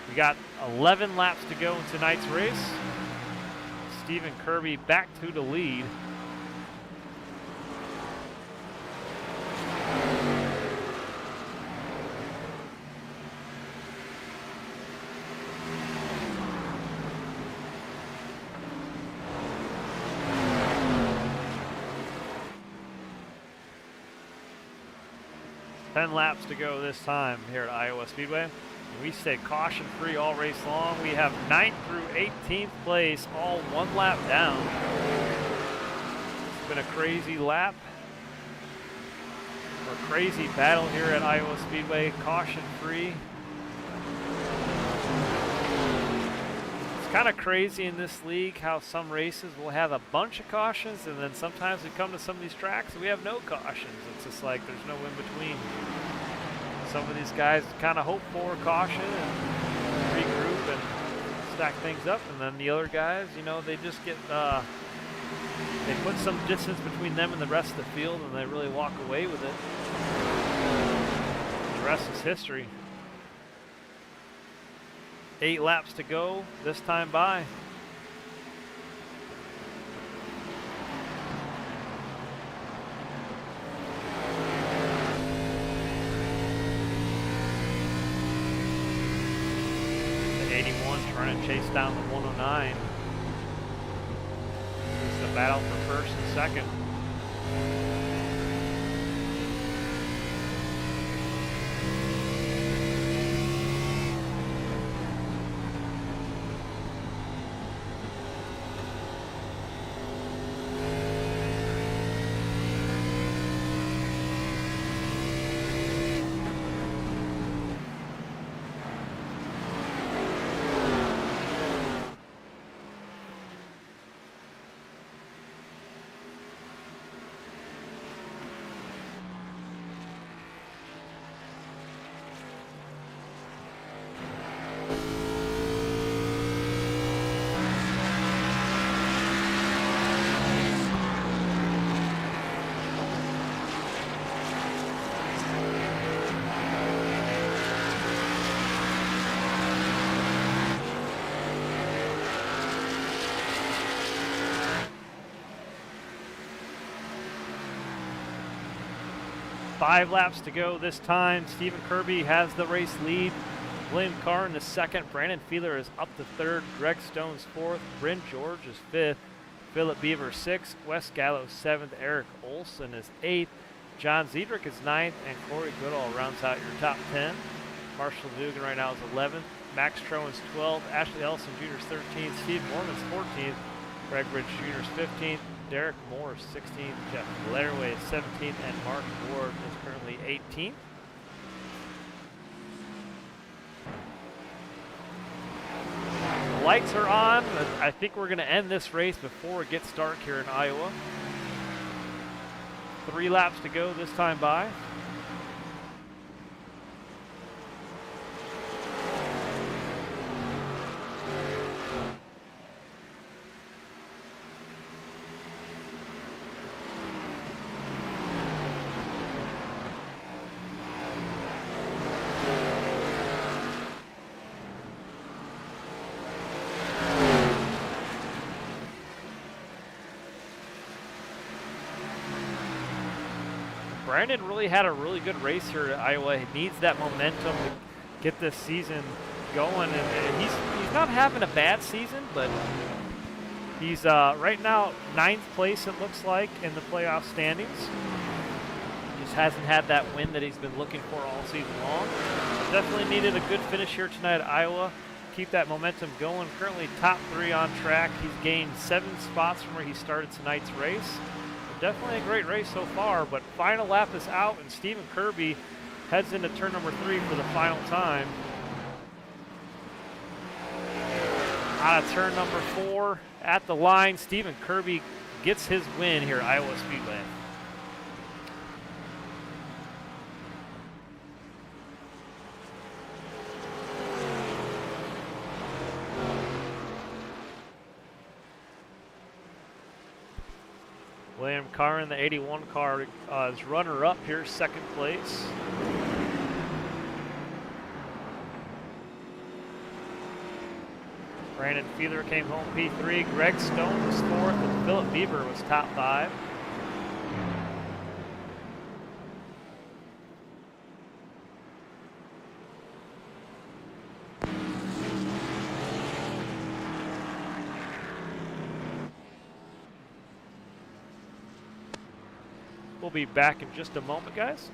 We got 11 laps to go in tonight's race. Stephen Kirby back to the lead. Ten laps to go this time here at Iowa Speedway. We stay caution-free all race long. We have 9th through 18th place, all 1 lap down. It's been a crazy lap. A crazy battle here at Iowa Speedway, caution-free. It's kind of crazy in this league how some races will have a bunch of cautions, and then sometimes we come to some of these tracks and we have no cautions. It's just like there's no in-between. Some of these guys kind of hope for caution and regroup and stack things up, and then the other guys, you know, they just get they put some distance between them and the rest of the field, and they really walk away with it. The rest is history. 8 laps to go this time by. Trying to chase down the 109. It's the battle for first and second. Five laps to go this time. Stephen Kirby has the race lead. William Carr in the second. Brandon Fiedler is up to third. Greg Stone's fourth. Bryn George is fifth. Philip Beaver sixth. Wes Gallo seventh. Eric Olson is eighth. John Ziedrich is ninth. And Corey Goodall rounds out your top 10. Marshall Dugan right now is 11th. Max Trowan's 12th. Ashley Ellison Jr. is 13th. Steve Mormon's 14th. Greg Ridge Jr. is 15th. Derek Moore is 16th. Jeff Laraway is 17th. And Mark Ward is currently 18th. The lights are on. I think we're going to end this race before it gets dark here in Iowa. 3 laps to go this time by. Brandon really had a really good race here at Iowa. He needs that momentum to get this season going, and he's not having a bad season, but he's right now 9th place, it looks like, in the playoff standings. Just hasn't had that win that he's been looking for all season long. Definitely needed a good finish here tonight at Iowa. Keep that momentum going. Currently top 3 on track. He's gained 7 spots from where he started tonight's race. Definitely a great race so far, but final lap is out, and Stephen Kirby heads into turn number 3 for the final time. Out of turn number 4 at the line, Stephen Kirby gets his win here at Iowa Speedway. William Carr in the 81 car is runner-up here, second place. Brandon Fiedler came home P3. Greg Stone was fourth, and Philip Bieber was top 5. We'll be back in just a moment, guys.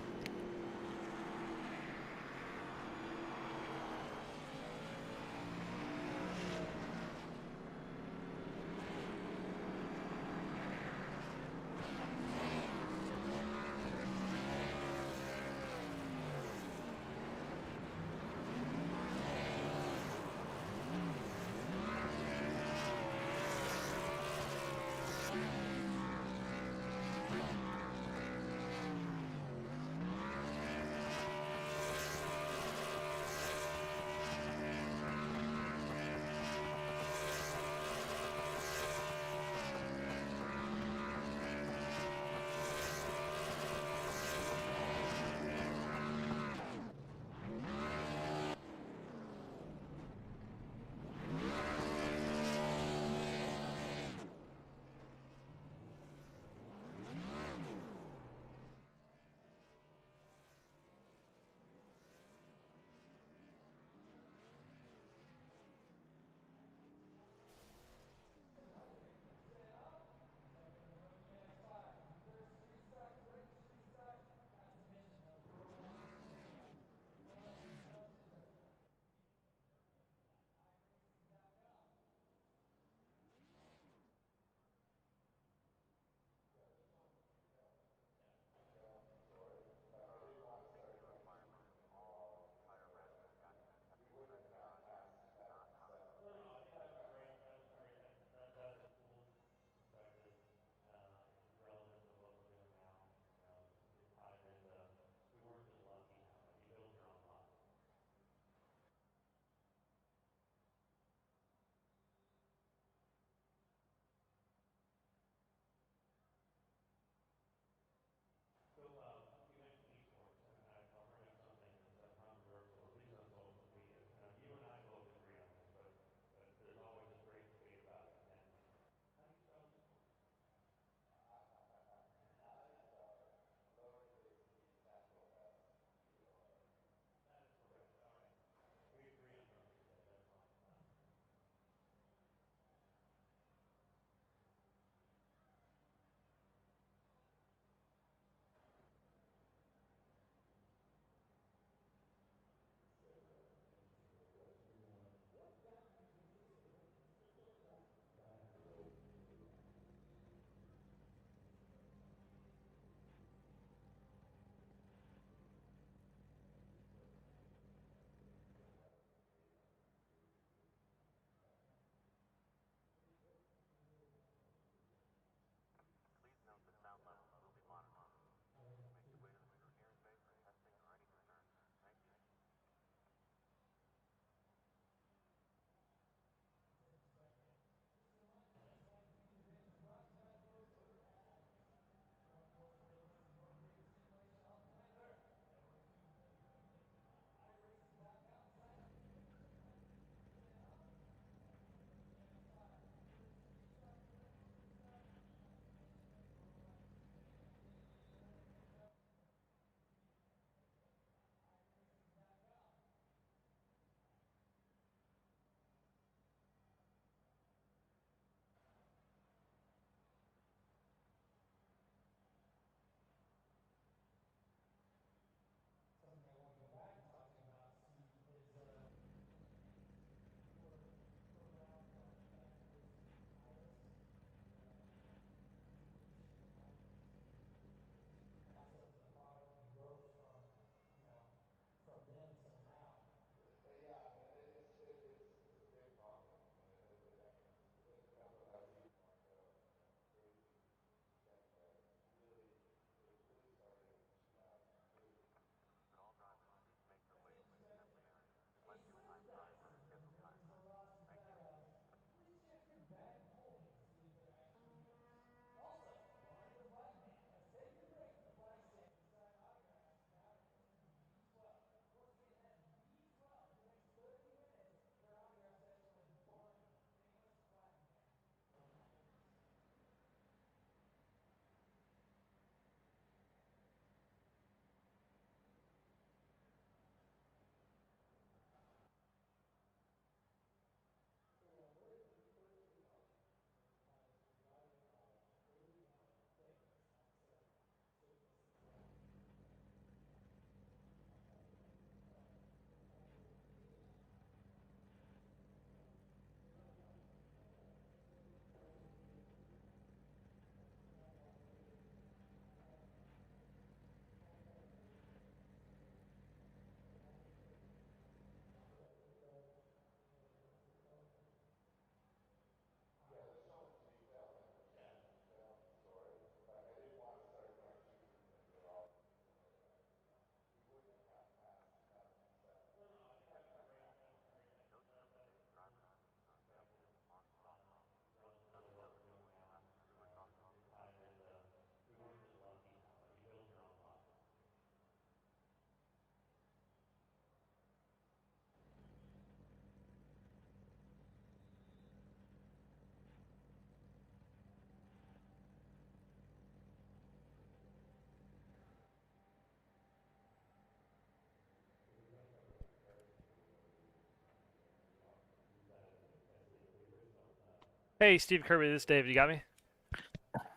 Hey, Steve Kirby, this is Dave. You got me?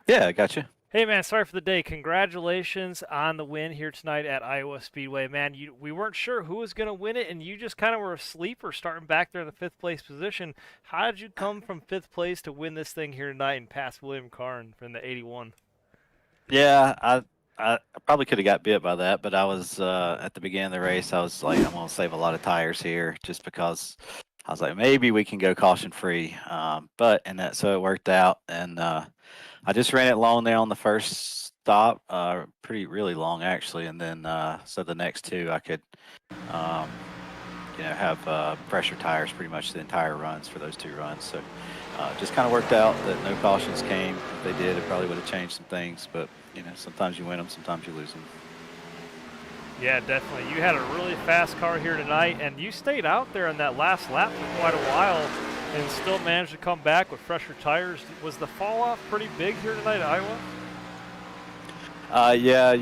Yeah, I got you. Hey, man, sorry for the day. Congratulations on the win here tonight at Iowa Speedway. Man, we weren't sure who was going to win it, and you just kind of were a sleeper starting back there in the fifth place position. How did you come from fifth place to win this thing here tonight and pass William Karn from the 81? Yeah, I probably could have got bit by that, but I was at the beginning of the race. I was like, I'm gonna save a lot of tires here, just because I was like, maybe we can go caution free. But and that so it worked out, and I just ran it long there on the first stop, pretty really long actually, and then so the next two I could, um, have pressure tires pretty much the entire runs for those two runs. So just kind of worked out that no cautions came. If they did, it probably would have changed some things. But sometimes you win them, sometimes you lose them. Yeah, definitely. You had a really fast car here tonight, and you stayed out there in that last lap for quite a while and still managed to come back with fresher tires. Was the fall off pretty big here tonight at Iowa? Yeah,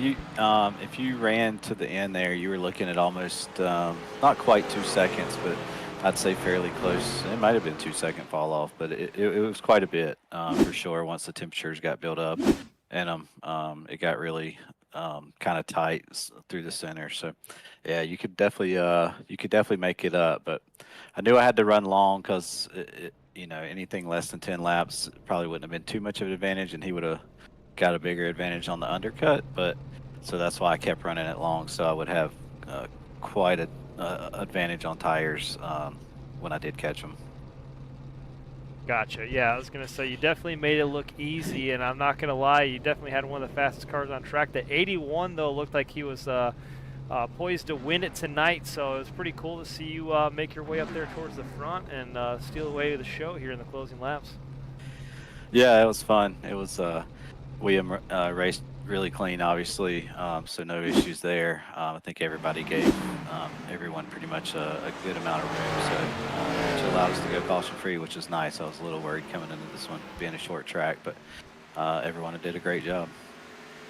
if you ran to the end there, you were looking at almost not quite 2 seconds, but I'd say fairly close. It might have been 2 second fall off, but it was quite a bit for sure. Once the temperatures got built up, and it got really kind of tight through the center. So yeah, you could definitely make it up. But I knew I had to run long because anything less than 10 laps probably wouldn't have been too much of an advantage, and he would have got a bigger advantage on the undercut. But so that's why I kept running it long, so I would have quite a advantage on tires when I did catch them. Gotcha. Yeah, I was going to say you definitely made it look easy, and I'm not going to lie, you definitely had one of the fastest cars on track. The 81, though, looked like he was poised to win it tonight, so it was pretty cool to see you make your way up there towards the front and steal away the show here in the closing laps. Yeah, it was fun. It was William raced really clean, obviously, so no issues there. I think everybody gave everyone pretty much a good amount of room, so which allowed us to go caution free, which is nice. I was a little worried coming into this one being a short track, but everyone did a great job.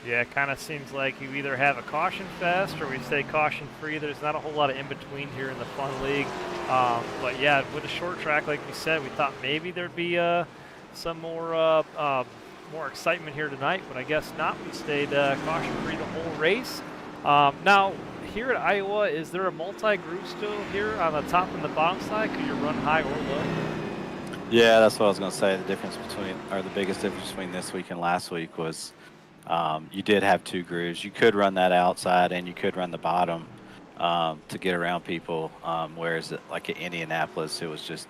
Yeah, it kind of seems like you either have a caution fest or we stay caution free. There's not a whole lot of in between here in the Fun League. But yeah, with a short track, like we said, we thought maybe there'd be some more excitement here tonight, but I guess not. We stayed caution free the whole race. Now, here at Iowa, is there a multi-group still here on the top and the bottom side? Could you run high or low? Yeah, that's what I was going to say. The biggest difference between this week and last week was you did have two grooves. You could run that outside and you could run the bottom to get around people, whereas like at Indianapolis, it was just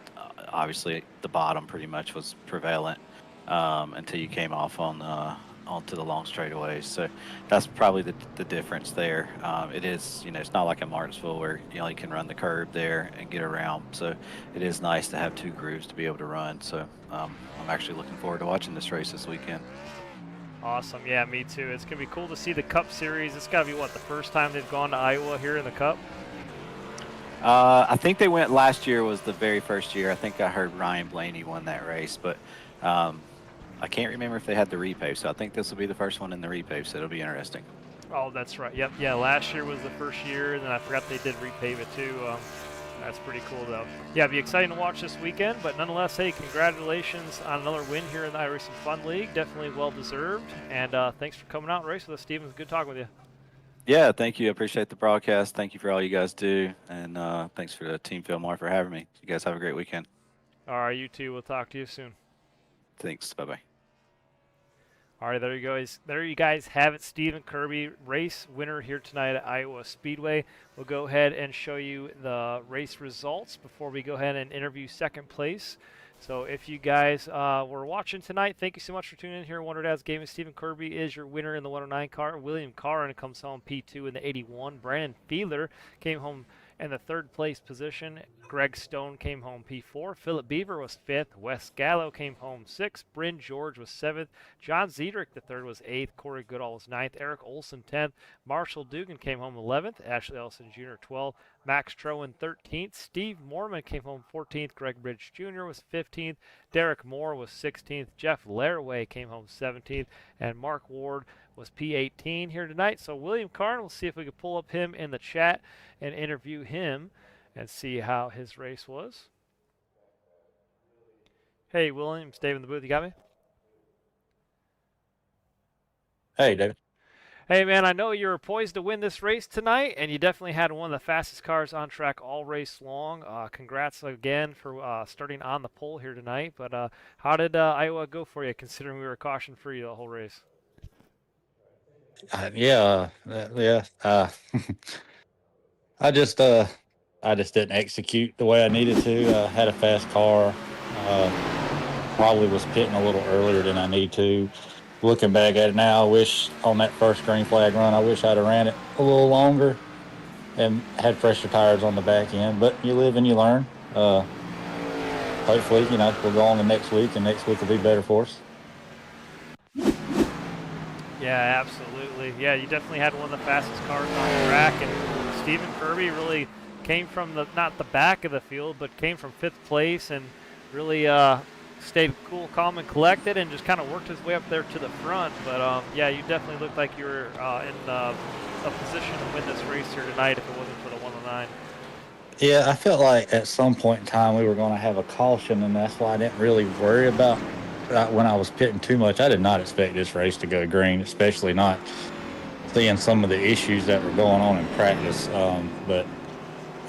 obviously the bottom pretty much was prevalent until you came off onto the long straightaways. So that's probably the difference there. It is, it's not like at Martinsville where you only can run the curb there and get around. So it is nice to have two grooves to be able to run. So I'm actually looking forward to watching this race this weekend. Awesome. Yeah, me too. It's going to be cool to see the Cup Series. It's got to be, the first time they've gone to Iowa here in the Cup? I think they went last year was the very first year. I think I heard Ryan Blaney won that race, but I can't remember if they had the repave. So I think this will be the first one in the repave, so it'll be interesting. Oh, that's right. Yep. Yeah, last year was the first year, and then I forgot they did repave it too. That's pretty cool, though. Yeah, it'll be exciting to watch this weekend, but nonetheless, hey, congratulations on another win here in the iRacing Fun League. Definitely well-deserved, and thanks for coming out and racing with us, Steven. It was good talking with you. Yeah, thank you. I appreciate the broadcast. Thank you for all you guys do, and thanks for the Team Fillmore for having me. You guys have a great weekend. All right, you too. We'll talk to you soon. Thanks. Bye-bye. All right, there you guys. There you guys have it. Stephen Kirby, race winner here tonight at Iowa Speedway. We'll go ahead and show you the race results before we go ahead and interview second place. So if you guys were watching tonight, thank you so much for tuning in here. Wonder Dad's Gaming. Stephen Kirby is your winner in the 109 car. William Carr comes home P2 in the 81. Brandon Fiedler came home in the third place position. Greg Stone came home P4. Philip Beaver was 5th. Wes Gallo came home 6th. Bryn George was 7th. John Zedrick III was 8th. Corey Goodall was 9th. Eric Olson 10th. Marshall Dugan came home 11th. Ashley Ellison Jr. 12th. Max Trowan 13th. Steve Mormon came home 14th. Greg Bridge Jr. was 15th. Derek Moore was 16th. Jeff Laraway came home 17th. And Mark Ward was P18 here tonight. So William Carn, we'll see if we can pull up him in the chat and interview him and see how his race was. Hey, Williams, Dave in the booth. You got me? Hey, David. Hey, man, I know you were poised to win this race tonight, and you definitely had one of the fastest cars on track all race long. Congrats again for starting on the pole here tonight. But how did Iowa go for you, considering we were caution free the whole race? Yeah. I just didn't execute the way I needed to. Had a fast car. Probably was pitting a little earlier than I need to. Looking back at it now, I wish on that first green flag run, I wish I'd have ran it a little longer and had fresher tires on the back end. But you live and you learn. Hopefully, we'll go on to next week, and next week will be better for us. Yeah, absolutely. Yeah, you definitely had one of the fastest cars on track, and Stephen Kirby really came from not the back of the field, but came from 5th place and really stayed cool, calm, and collected, and just kind of worked his way up there to the front. But yeah, you definitely looked like you were in a position to win this race here tonight if it wasn't for the 109. Yeah, I felt like at some point in time we were going to have a caution, and that's why I didn't really worry about when I was pitting too much. I did not expect this race to go green, especially not seeing some of the issues that were going on in practice. But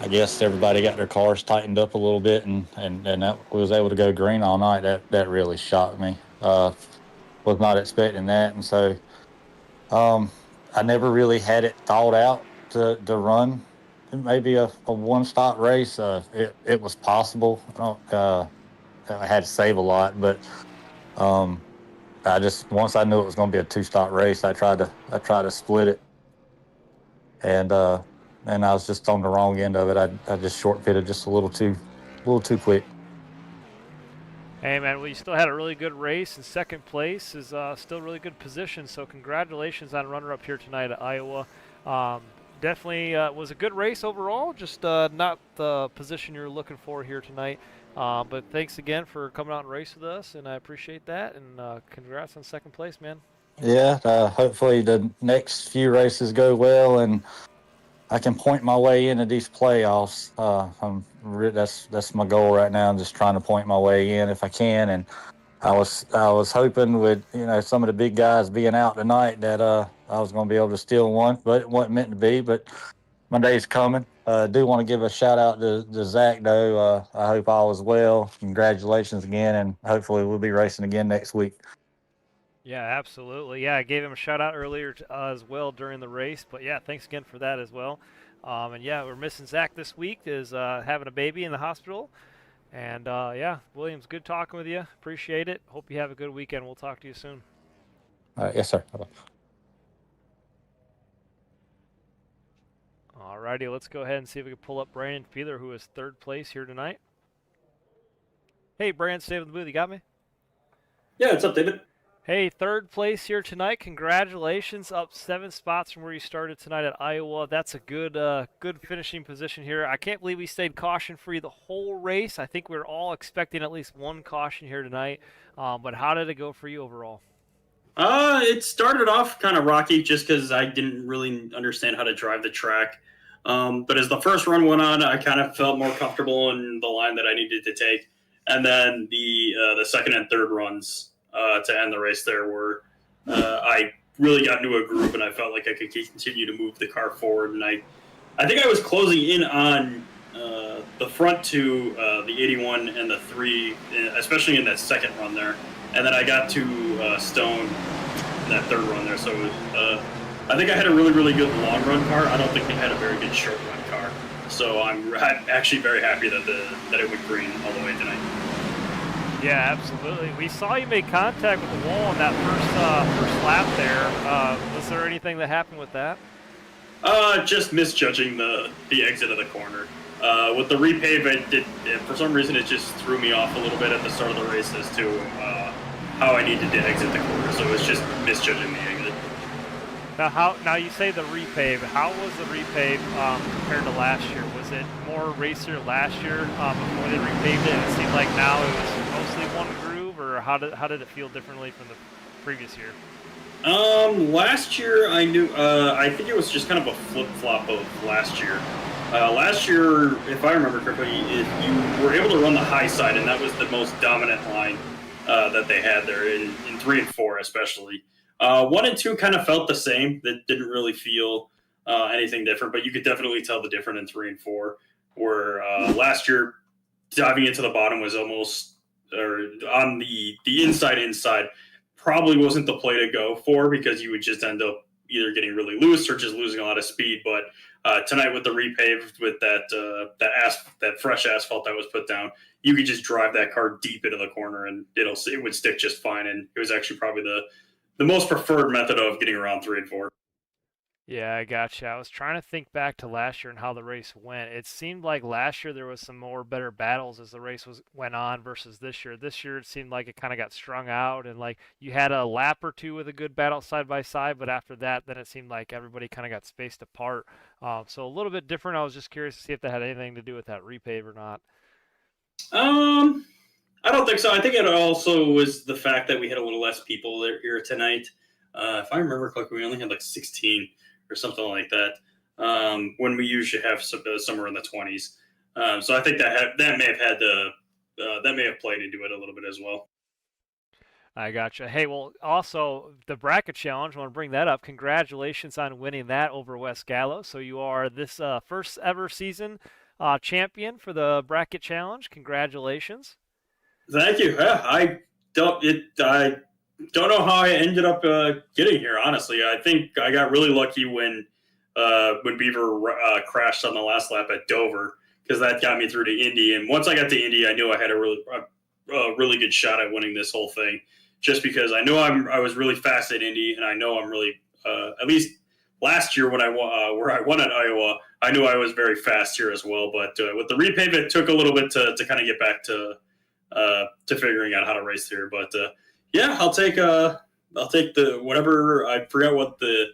I guess everybody got their cars tightened up a little bit, and that was able to go green all night. That really shocked me. Was not expecting that, and so I never really had it thought out to run maybe a one-stop race. It was possible. I had to save a lot, but I just once I knew it was going to be a two-stop race, I tried to split it, and I was just on the wrong end of it. I just short pitted just a little too quick. Hey, man, well, you still had a really good race, and 2nd place is still really good position, so congratulations on runner-up here tonight at Iowa. Definitely was a good race overall, just not the position you're looking for here tonight. But thanks again for coming out and race with us, and I appreciate that, and congrats on 2nd place, man. Yeah, hopefully the next few races go well, and I can point my way into these playoffs. That's my goal right now. I'm just trying to point my way in if I can. And I was hoping with some of the big guys being out tonight that I was going to be able to steal one, but it wasn't meant to be. But my day's coming. I do want to give a shout out to Zach though. I hope all is well. Congratulations again, and hopefully we'll be racing again next week. Yeah, absolutely. Yeah, I gave him a shout out earlier as well during the race, but yeah, thanks again for that as well. And yeah, we're missing Zach this week, is having a baby in the hospital. And yeah, Williams, good talking with you. Appreciate it. Hope you have a good weekend. We'll talk to you soon. All right, yes, sir. Bye-bye. Alrighty, let's go ahead and see if we can pull up Brandon Fiedler, who is 3rd place here tonight. Hey, Brandon, stay with the booth. You got me? Yeah, what's up, David? Hey, 3rd place here tonight. Congratulations, up 7 spots from where you started tonight at Iowa. That's a good finishing position here. I can't believe we stayed caution-free the whole race. I think we were all expecting at least one caution here tonight. But how did it go for you overall? It started off kind of rocky just because I didn't really understand how to drive the track. But as the first run went on, I kind of felt more comfortable in the line that I needed to take. And then the 2nd and 3rd runs to end the race there were I really got into a groove, and I felt like I could continue to move the car forward. And I think I was closing in on the front two, the 81 and the 3, especially in that 2nd run there. And then I got to Stone in that 3rd run there. So it was, I think I had a really, really good long run car. I don't think I had a very good short run car. So I'm actually very happy that it went green all the way tonight. Yeah, absolutely. We saw you make contact with the wall on that first lap there. Was there anything that happened with that? Just misjudging the exit of the corner. With the repave, for some reason it just threw me off a little bit at the start of the race as to how I needed to exit the corner. So it was just misjudging the exit. Now you say the repave. How was the repave compared to last year? Was it more racier last year before they repaved it? It seemed like now it was mostly one groove, or how did it feel differently from the previous year? Last year I think it was just kind of a flip flop of last year. Last year, if I remember correctly, you were able to run the high side, and that was the most dominant line that they had there in 3 and 4, especially. 1 and 2 kind of felt the same. That didn't really feel anything different, but you could definitely tell the difference in 3 and 4. Where last year, diving into the bottom was almost, or on the inside probably wasn't the play to go for, because you would just end up either getting really loose or just losing a lot of speed. But tonight with the repaved, with that fresh asphalt that was put down, you could just drive that car deep into the corner and it would stick just fine. And it was actually probably the most preferred method of getting around 3 and 4. Yeah, I gotcha. I was trying to think back to last year and how the race went. It seemed like last year there was some more better battles as the race went on versus this year. This year it seemed like it kind of got strung out, and like you had a lap or two with a good battle side by side, but after that, then it seemed like everybody kind of got spaced apart. So a little bit different. I was just curious to see if that had anything to do with that repave or not. I don't think so. I think it also was the fact that we had a little less people here tonight. If I remember correctly, we only had like 16 or something like that, when we usually have somewhere in the 20s. So I think that may have played into it a little bit as well. I gotcha. Hey, well, also the bracket challenge. I want to bring that up. Congratulations on winning that over West Gallo. So you are this first ever season champion for the bracket challenge. Congratulations. Thank you. Yeah, I don't know how I ended up getting here. Honestly, I think I got really lucky when Beaver crashed on the last lap at Dover, because that got me through to Indy. And once I got to Indy, I knew I had a really good shot at winning this whole thing, just because I know I was really fast at Indy, and I know I'm really at least last year when where I won at Iowa, I knew I was very fast here as well. But with the repave, it took a little bit to kind of get back to figuring out how to race here. But yeah, I'll take the whatever. I forgot what the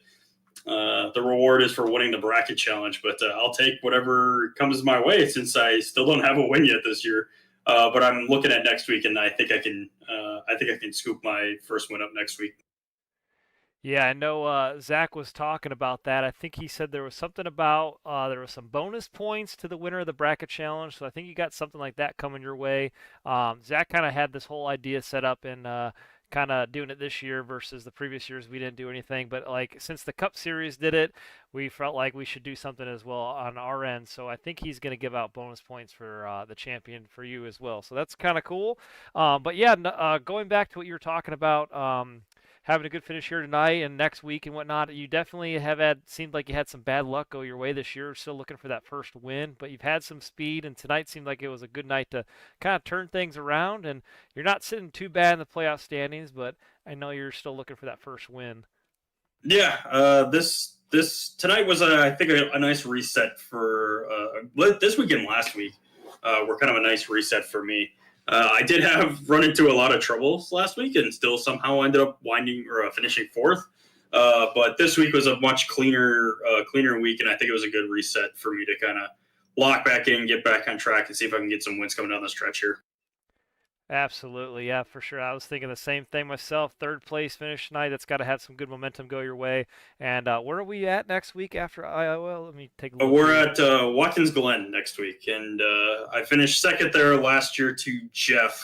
reward is for winning the bracket challenge, but I'll take whatever comes my way, since I still don't have a win yet this year. But I'm looking at next week, and I think I can scoop my first win up next week. Yeah, I know Zach was talking about that. I think he said there was something about there was some bonus points to the winner of the bracket challenge. So I think you got something like that coming your way. Zach kind of had this whole idea set up and kind of doing it this year versus the previous years we didn't do anything. But like since the Cup Series did it, we felt like we should do something as well on our end. So I think he's going to give out bonus points for the champion for you as well. So that's kind of cool. But yeah, going back to what you were talking about. Having a good finish here tonight and next week and whatnot. You definitely seemed like you had some bad luck go your way this year. Still looking for that first win, but you've had some speed, and tonight seemed like it was a good night to kind of turn things around. And you're not sitting too bad in the playoff standings, but I know you're still looking for that first win. Yeah, this tonight was I think a nice reset for this week and last week. Were kind of a nice reset for me. I did run into a lot of troubles last week, and still somehow ended up finishing fourth. But this week was a much cleaner week, and I think it was a good reset for me to kind of lock back in, get back on track, and see if I can get some wins coming down the stretch here. Absolutely, yeah, for sure. I was thinking the same thing myself. Third place finish tonight. That's got to have some good momentum go your way. And where are we at next week after Iowa? Let me take a look. We're at Watkins Glen next week, and I finished second there last year to Jeffrey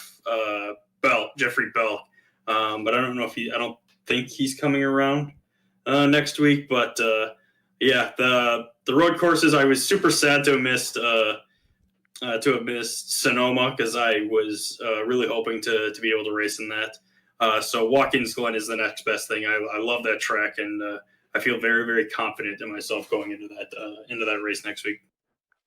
Bell. But I don't think he's coming around next week. But yeah, the road courses, I was super sad to have missed. To have missed Sonoma, because I was really hoping to be able to race in that. So Watkins Glen is the next best thing. I love that track, and I feel very, very confident in myself going into that race next week.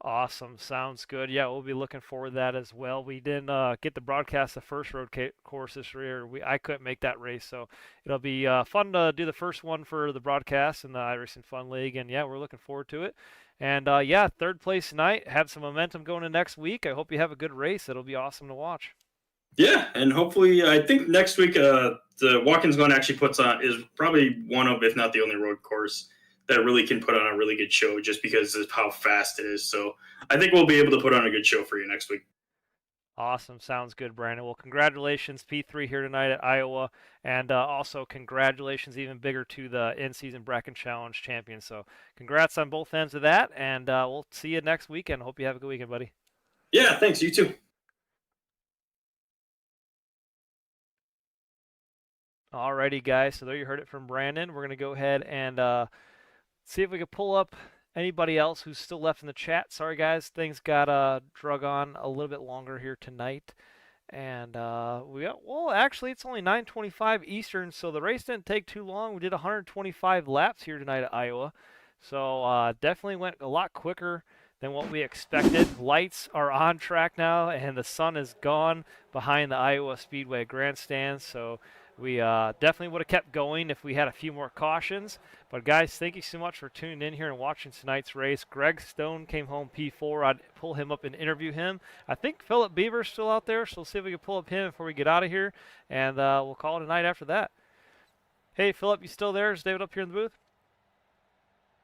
Awesome. Sounds good. Yeah, we'll be looking forward to that as well. We didn't get to broadcast the first road course this year. I couldn't make that race, so it'll be fun to do the first one for the broadcast in the iRacing Fun League. And yeah, we're looking forward to it. And yeah, third place tonight. Have some momentum going into next week. I hope you have a good race. It'll be awesome to watch. Yeah, and hopefully, I think next week the Watkins Glen actually is probably one of, if not the only road course that really can put on a really good show, just because of how fast it is. So I think we'll be able to put on a good show for you next week. Awesome. Sounds good, Brandon. Well, congratulations, P3 here tonight at Iowa. And also congratulations even bigger to the in-season Bracken Challenge champion. So congrats on both ends of that. And we'll see you next weekend. Hope you have a good weekend, buddy. Yeah, thanks. You too. Alrighty, guys. So there you heard it from Brandon. We're going to go ahead and see if we can pull up anybody else who's still left in the chat. Sorry, guys. Things got drug on a little bit longer here tonight. And well, actually, it's only 9:25 Eastern, so the race didn't take too long. We did 125 laps here tonight at Iowa. So definitely went a lot quicker than what we expected. Lights are on track now, and the sun is gone behind the Iowa Speedway grandstand. So we definitely would have kept going if we had a few more cautions. But guys, thank you so much for tuning in here and watching tonight's race. Greg Stone came home P4. I'd pull him up and interview him. I think Philip Beaver's still out there, so we'll see if we can pull up him before we get out of here. And we'll call it a night after that. Hey, Philip, you still there? Is David up here in the booth?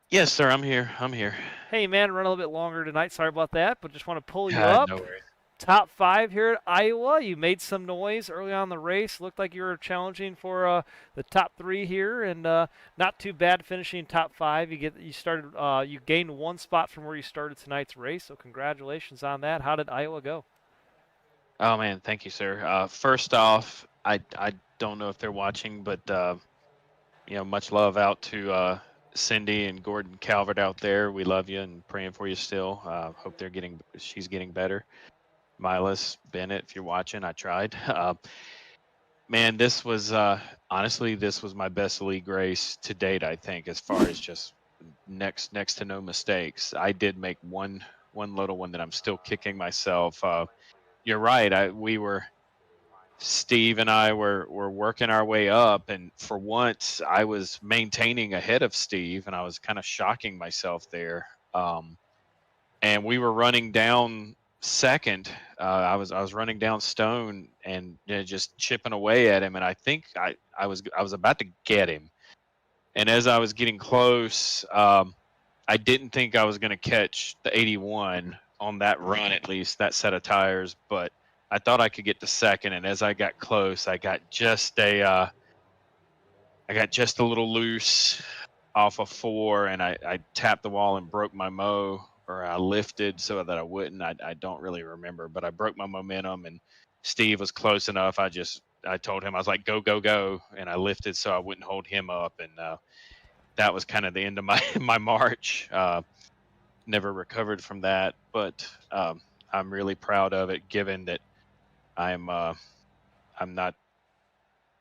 Yes, sir. I'm here. Hey, man, run a little bit longer tonight. Sorry about that, but just want to pull you God, up. no worries. Top 5 here at Iowa. You made some noise early on in the race. Looked like you were challenging for the top 3 here, and not too bad finishing top 5. You gained 1 spot from where you started tonight's race. So congratulations on that. How did Iowa go? Oh man, thank you, sir. First off, I don't know if they're watching, but much love out to Cindy and Gordon Calvert out there. We love you and praying for you still. Hope she's getting better. Milas Bennett, if you're watching, I tried. Man, this was honestly my best league race to date. I think, as far as just next to no mistakes. I did make one little one that I'm still kicking myself. You're right. Steve and I were working our way up, and for once I was maintaining ahead of Steve, and I was kind of shocking myself there. And we were running down second. I was running down Stone and just chipping away at him, and I think I was about to get him. And as I was getting close, I didn't think I was going to catch the 81 on that run, at least that set of tires, but I thought I could get to second. And as I got close, I got just a little loose off of 4, and I tapped the wall and broke my mow, or I lifted so that I wouldn't. I don't really remember, but I broke my momentum, and Steve was close enough. I told him, I was like, go, go, go. And I lifted so I wouldn't hold him up. And that was kind of the end of my March. Never recovered from that, but I'm really proud of it, given that I'm not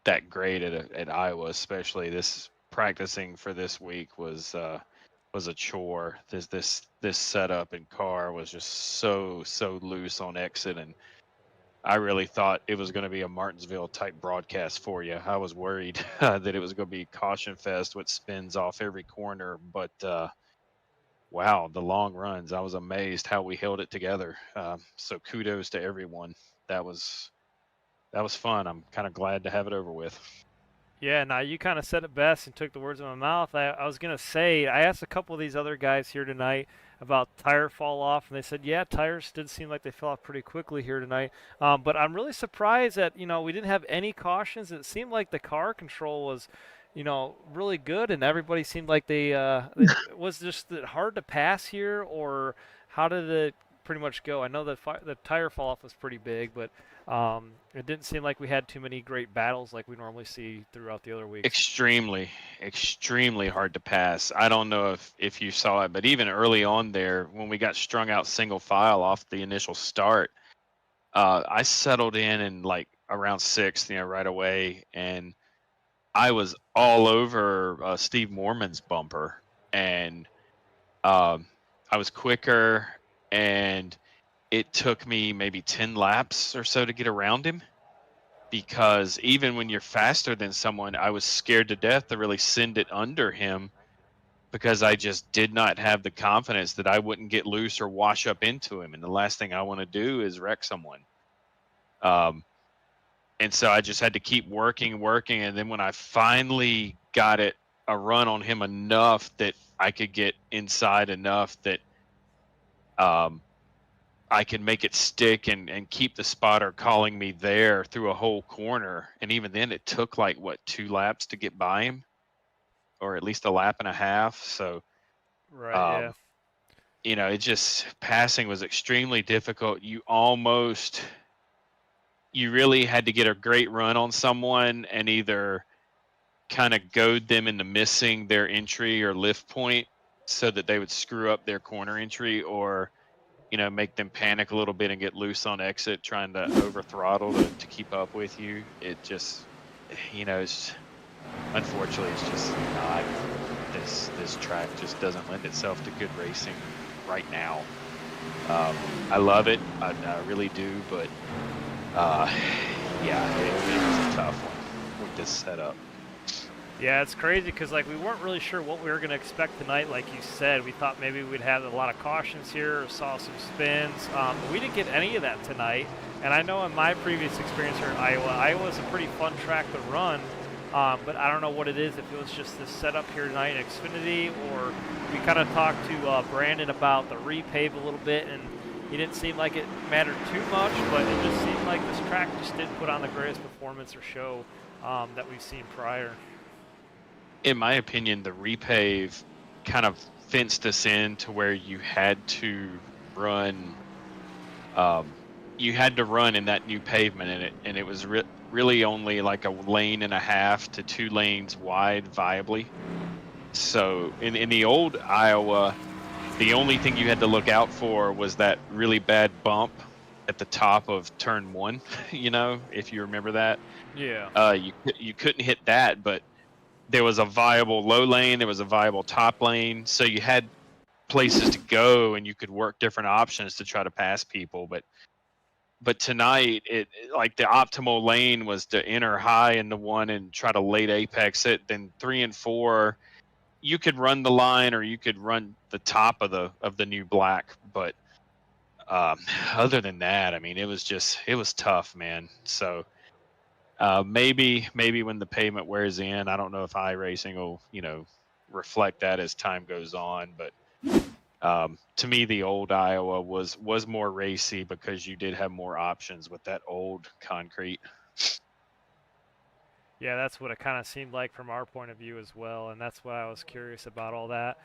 that great at Iowa, especially. This practicing for this week was a chore. This setup and car was just so loose on exit, and I really thought it was going to be a Martinsville type broadcast for you. I was worried that it was going to be caution fest with spins off every corner, but wow, the long runs. I was amazed how we held it together. So kudos to everyone. That was fun. I'm kind of glad to have it over with. Yeah, now you kind of said it best and took the words out of my mouth. I was going to say, I asked a couple of these other guys here tonight about tire fall off, and they said, yeah, tires did seem like they fell off pretty quickly here tonight. But I'm really surprised that, we didn't have any cautions. It seemed like the car control was, really good, and everybody seemed like it was just hard to pass here, or how did it pretty much go? I know the tire fall off was pretty big, but it didn't seem like we had too many great battles like we normally see throughout the other weeks. Extremely hard to pass. I don't know if you saw it, but even early on there, when we got strung out single file off the initial start, I settled in like around 6th, right away, and I was all over Steve Mormon's bumper, and I was quicker, and it took me maybe 10 laps or so to get around him, because even when you're faster than someone, I was scared to death to really send it under him, because I just did not have the confidence that I wouldn't get loose or wash up into him. And the last thing I want to do is wreck someone. And so I just had to keep working. And then when I finally got a run on him enough that I could get inside enough that I could make it stick and keep the spotter calling me there through a whole corner. And even then, it took like, what, 2 laps to get by him, or at least a lap and a half. So, Right. Yeah. um, it just passing was extremely difficult. You really had to get a great run on someone and either kind of goad them into missing their entry or lift point so that they would screw up their corner entry, or make them panic a little bit and get loose on exit, trying to over throttle to keep up with you. It just, it's unfortunately it's just not this track just doesn't lend itself to good racing right now. I love it, I really do, but yeah, it was a tough one with this setup. Yeah, it's crazy because like we weren't really sure what we were going to expect tonight. Like you said, we thought maybe we'd have a lot of cautions here, or saw some spins. But we didn't get any of that tonight. And I know in my previous experience here in Iowa's a pretty fun track to run. But I don't know what it is, if it was just the setup here tonight in Xfinity, or we kind of talked to Brandon about the repave a little bit, and he didn't seem like it mattered too much, but it just seemed like this track just didn't put on the greatest performance or show that we've seen prior. In my opinion, the repave kind of fenced us in to where you had to run. You had to run in that new pavement, and it was really only like a lane and a half to 2 lanes wide viably. So in the old Iowa, the only thing you had to look out for was that really bad bump at the top of turn 1. If you remember that. Yeah. You couldn't hit that, but there was a viable low lane, there was a viable top lane, so you had places to go and you could work different options to try to pass people. But tonight, like the optimal lane was to enter high into 1 and try to late apex it. Then 3 and 4, you could run the line or you could run the top of the new black. But other than that, I mean, it was tough, man. So. Maybe when the pavement wears in, I don't know if iRacing will, reflect that as time goes on. But to me, the old Iowa was more racy because you did have more options with that old concrete. Yeah, that's what it kind of seemed like from our point of view as well, and that's why I was curious about all that.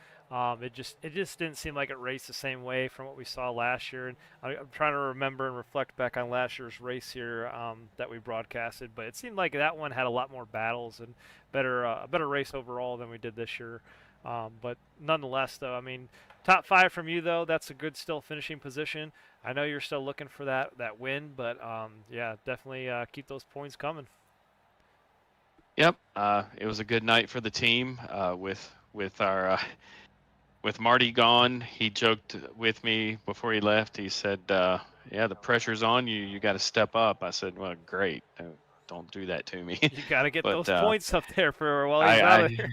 It just didn't seem like it raced the same way from what we saw last year. And I'm trying to remember and reflect back on last year's race here that we broadcasted, but it seemed like that one had a lot more battles and a better race overall than we did this year. But nonetheless, though, I mean, top 5 from you though, that's a good still finishing position. I know you're still looking for that win, but yeah, definitely keep those points coming. Yep, it was a good night for the team. With Marty gone, he joked with me before he left. He said, "Yeah, the pressure's on you. You got to step up." I said, "Well, great. Don't do that to me." You got to get But those points up there for while he's out of here.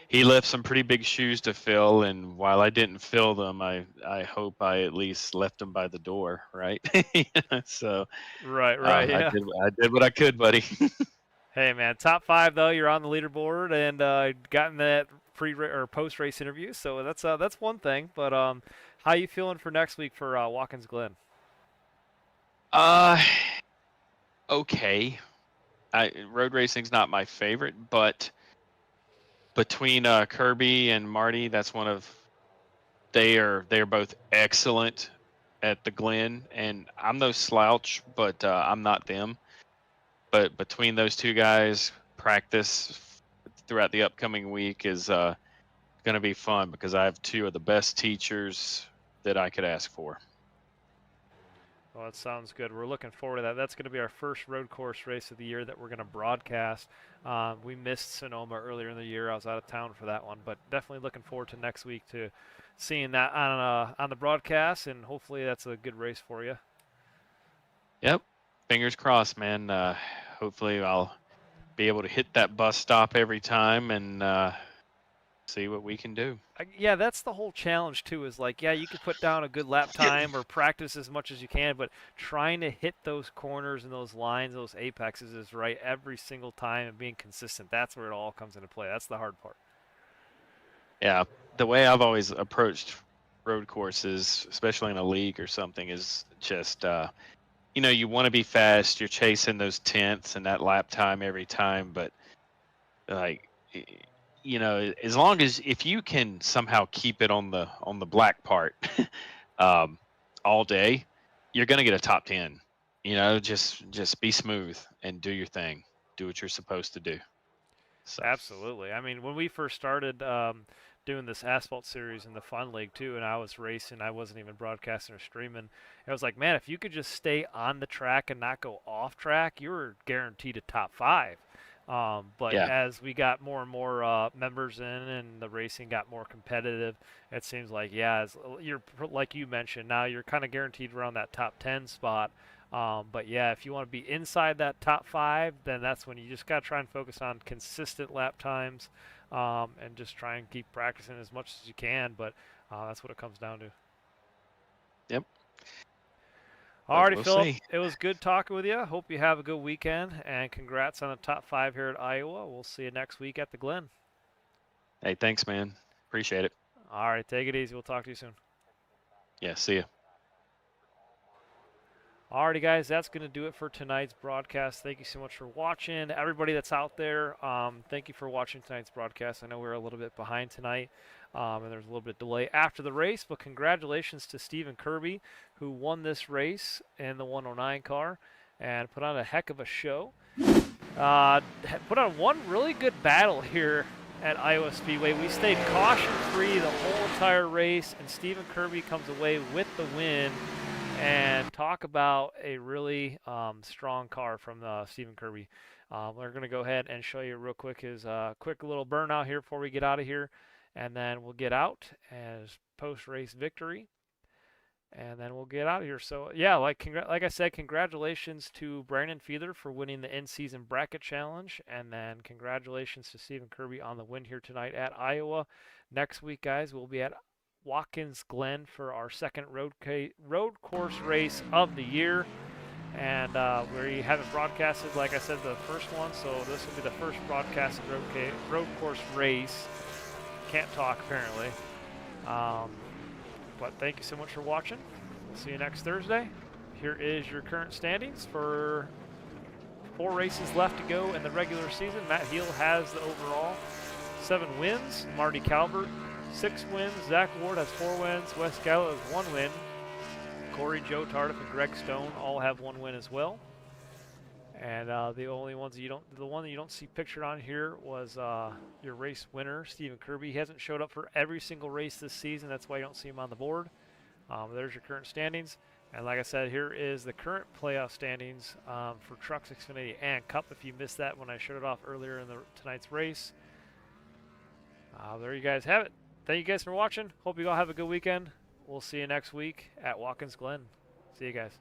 He left some pretty big shoes to fill, and while I didn't fill them, I hope I at least left them by the door, right? So Right, yeah. I did what I could, buddy. Hey, man, top 5 though. You're on the leaderboard and gotten that pre or post race interview, so that's one thing. But how you feeling for next week for Watkins Glen? Okay. Road racing's not my favorite, but between Kirby and Marty, they're both excellent at the Glen, and I'm no slouch, but I'm not them. But between those two guys, practice throughout the upcoming week is going to be fun because I have 2 of the best teachers that I could ask for. Well, that sounds good. We're looking forward to that. That's going to be our first road course race of the year that we're going to broadcast. We missed Sonoma earlier in the year. I was out of town for that one, but definitely looking forward to next week to seeing that on the broadcast, and hopefully that's a good race for you. Yep. Fingers crossed, man. Hopefully I'll be able to hit that bus stop every time and see what we can do. Yeah, that's the whole challenge too, is like, yeah, you could put down a good lap time or practice as much as you can, but trying to hit those corners and those lines, those apexes is right every single time, and being consistent. That's where it all comes into play. That's the hard part. Yeah. The way I've always approached road courses, especially in a league or something, is just you want to be fast. You're chasing those tenths and that lap time every time, but like as long as if you can somehow keep it on the black part um, all day, you're gonna get a top 10. Just be smooth and do your thing. Do what you're supposed to do. So Absolutely. I mean, when we first started doing this asphalt series in the Fun League too, and I was racing, I wasn't even broadcasting or streaming. I was like, man, if you could just stay on the track and not go off track, you were guaranteed a top 5. But yeah, as we got more and more members in, and the racing got more competitive, it seems like you're like you mentioned. Now you're kind of guaranteed around that top 10 spot. But yeah, if you want to be inside that top 5, then that's when you just got to try and focus on consistent lap times, and just try and keep practicing as much as you can. But that's what it comes down to. yep. But Alrighty, we'll Philip. see. It was good talking with you. Hope you have a good weekend, and congrats on the top 5 here at Iowa. We'll see you next week at the Glen. Hey, thanks, man. Appreciate it. All right, take it easy. We'll talk to you soon. Yeah, see ya. Alrighty, guys, that's going to do it for tonight's broadcast. Thank you so much for watching. Everybody that's out there, thank you for watching tonight's broadcast. I know we're a little bit behind tonight, and there's a little bit of delay after the race, but congratulations to Stephen Kirby, who won this race in the 109 car and put on a heck of a show. Put on one really good battle here at Iowa Speedway. We stayed caution-free the whole entire race, and Stephen Kirby comes away with the win. And talk about a really strong car from Stephen Kirby. We're going to go ahead and show you real quick his quick little burnout here before we get out of here. And then we'll get out as post-race victory. And then we'll get out of here. So, yeah, like I said, congratulations to Brandon Fiedler for winning the in-season bracket challenge. And then congratulations to Stephen Kirby on the win here tonight at Iowa. Next week, guys, we'll be at Watkins Glen for our second road course race of the year. And we haven't broadcasted, like I said, the first one. So this will be the first broadcasted road course race. Can't talk, apparently. But thank you so much for watching. We'll see you next Thursday. Here is your current standings for 4 races left to go in the regular season. Matt Heel has the overall 7 wins. Marty Calvert 6 wins. Zach Ward has 4 wins. Wes Gallo has 1 win. Corey, Joe Tardif, and Greg Stone all have 1 win as well. And the only ones the one that you don't see pictured on here was your race winner, Stephen Kirby. He hasn't showed up for every single race this season. That's why you don't see him on the board. There's your current standings. And like I said, here is the current playoff standings for Trucks, Xfinity, and Cup. If you missed that when I showed it off earlier in tonight's race. There you guys have it. Thank you guys for watching. Hope you all have a good weekend. We'll see you next week at Watkins Glen. See you guys.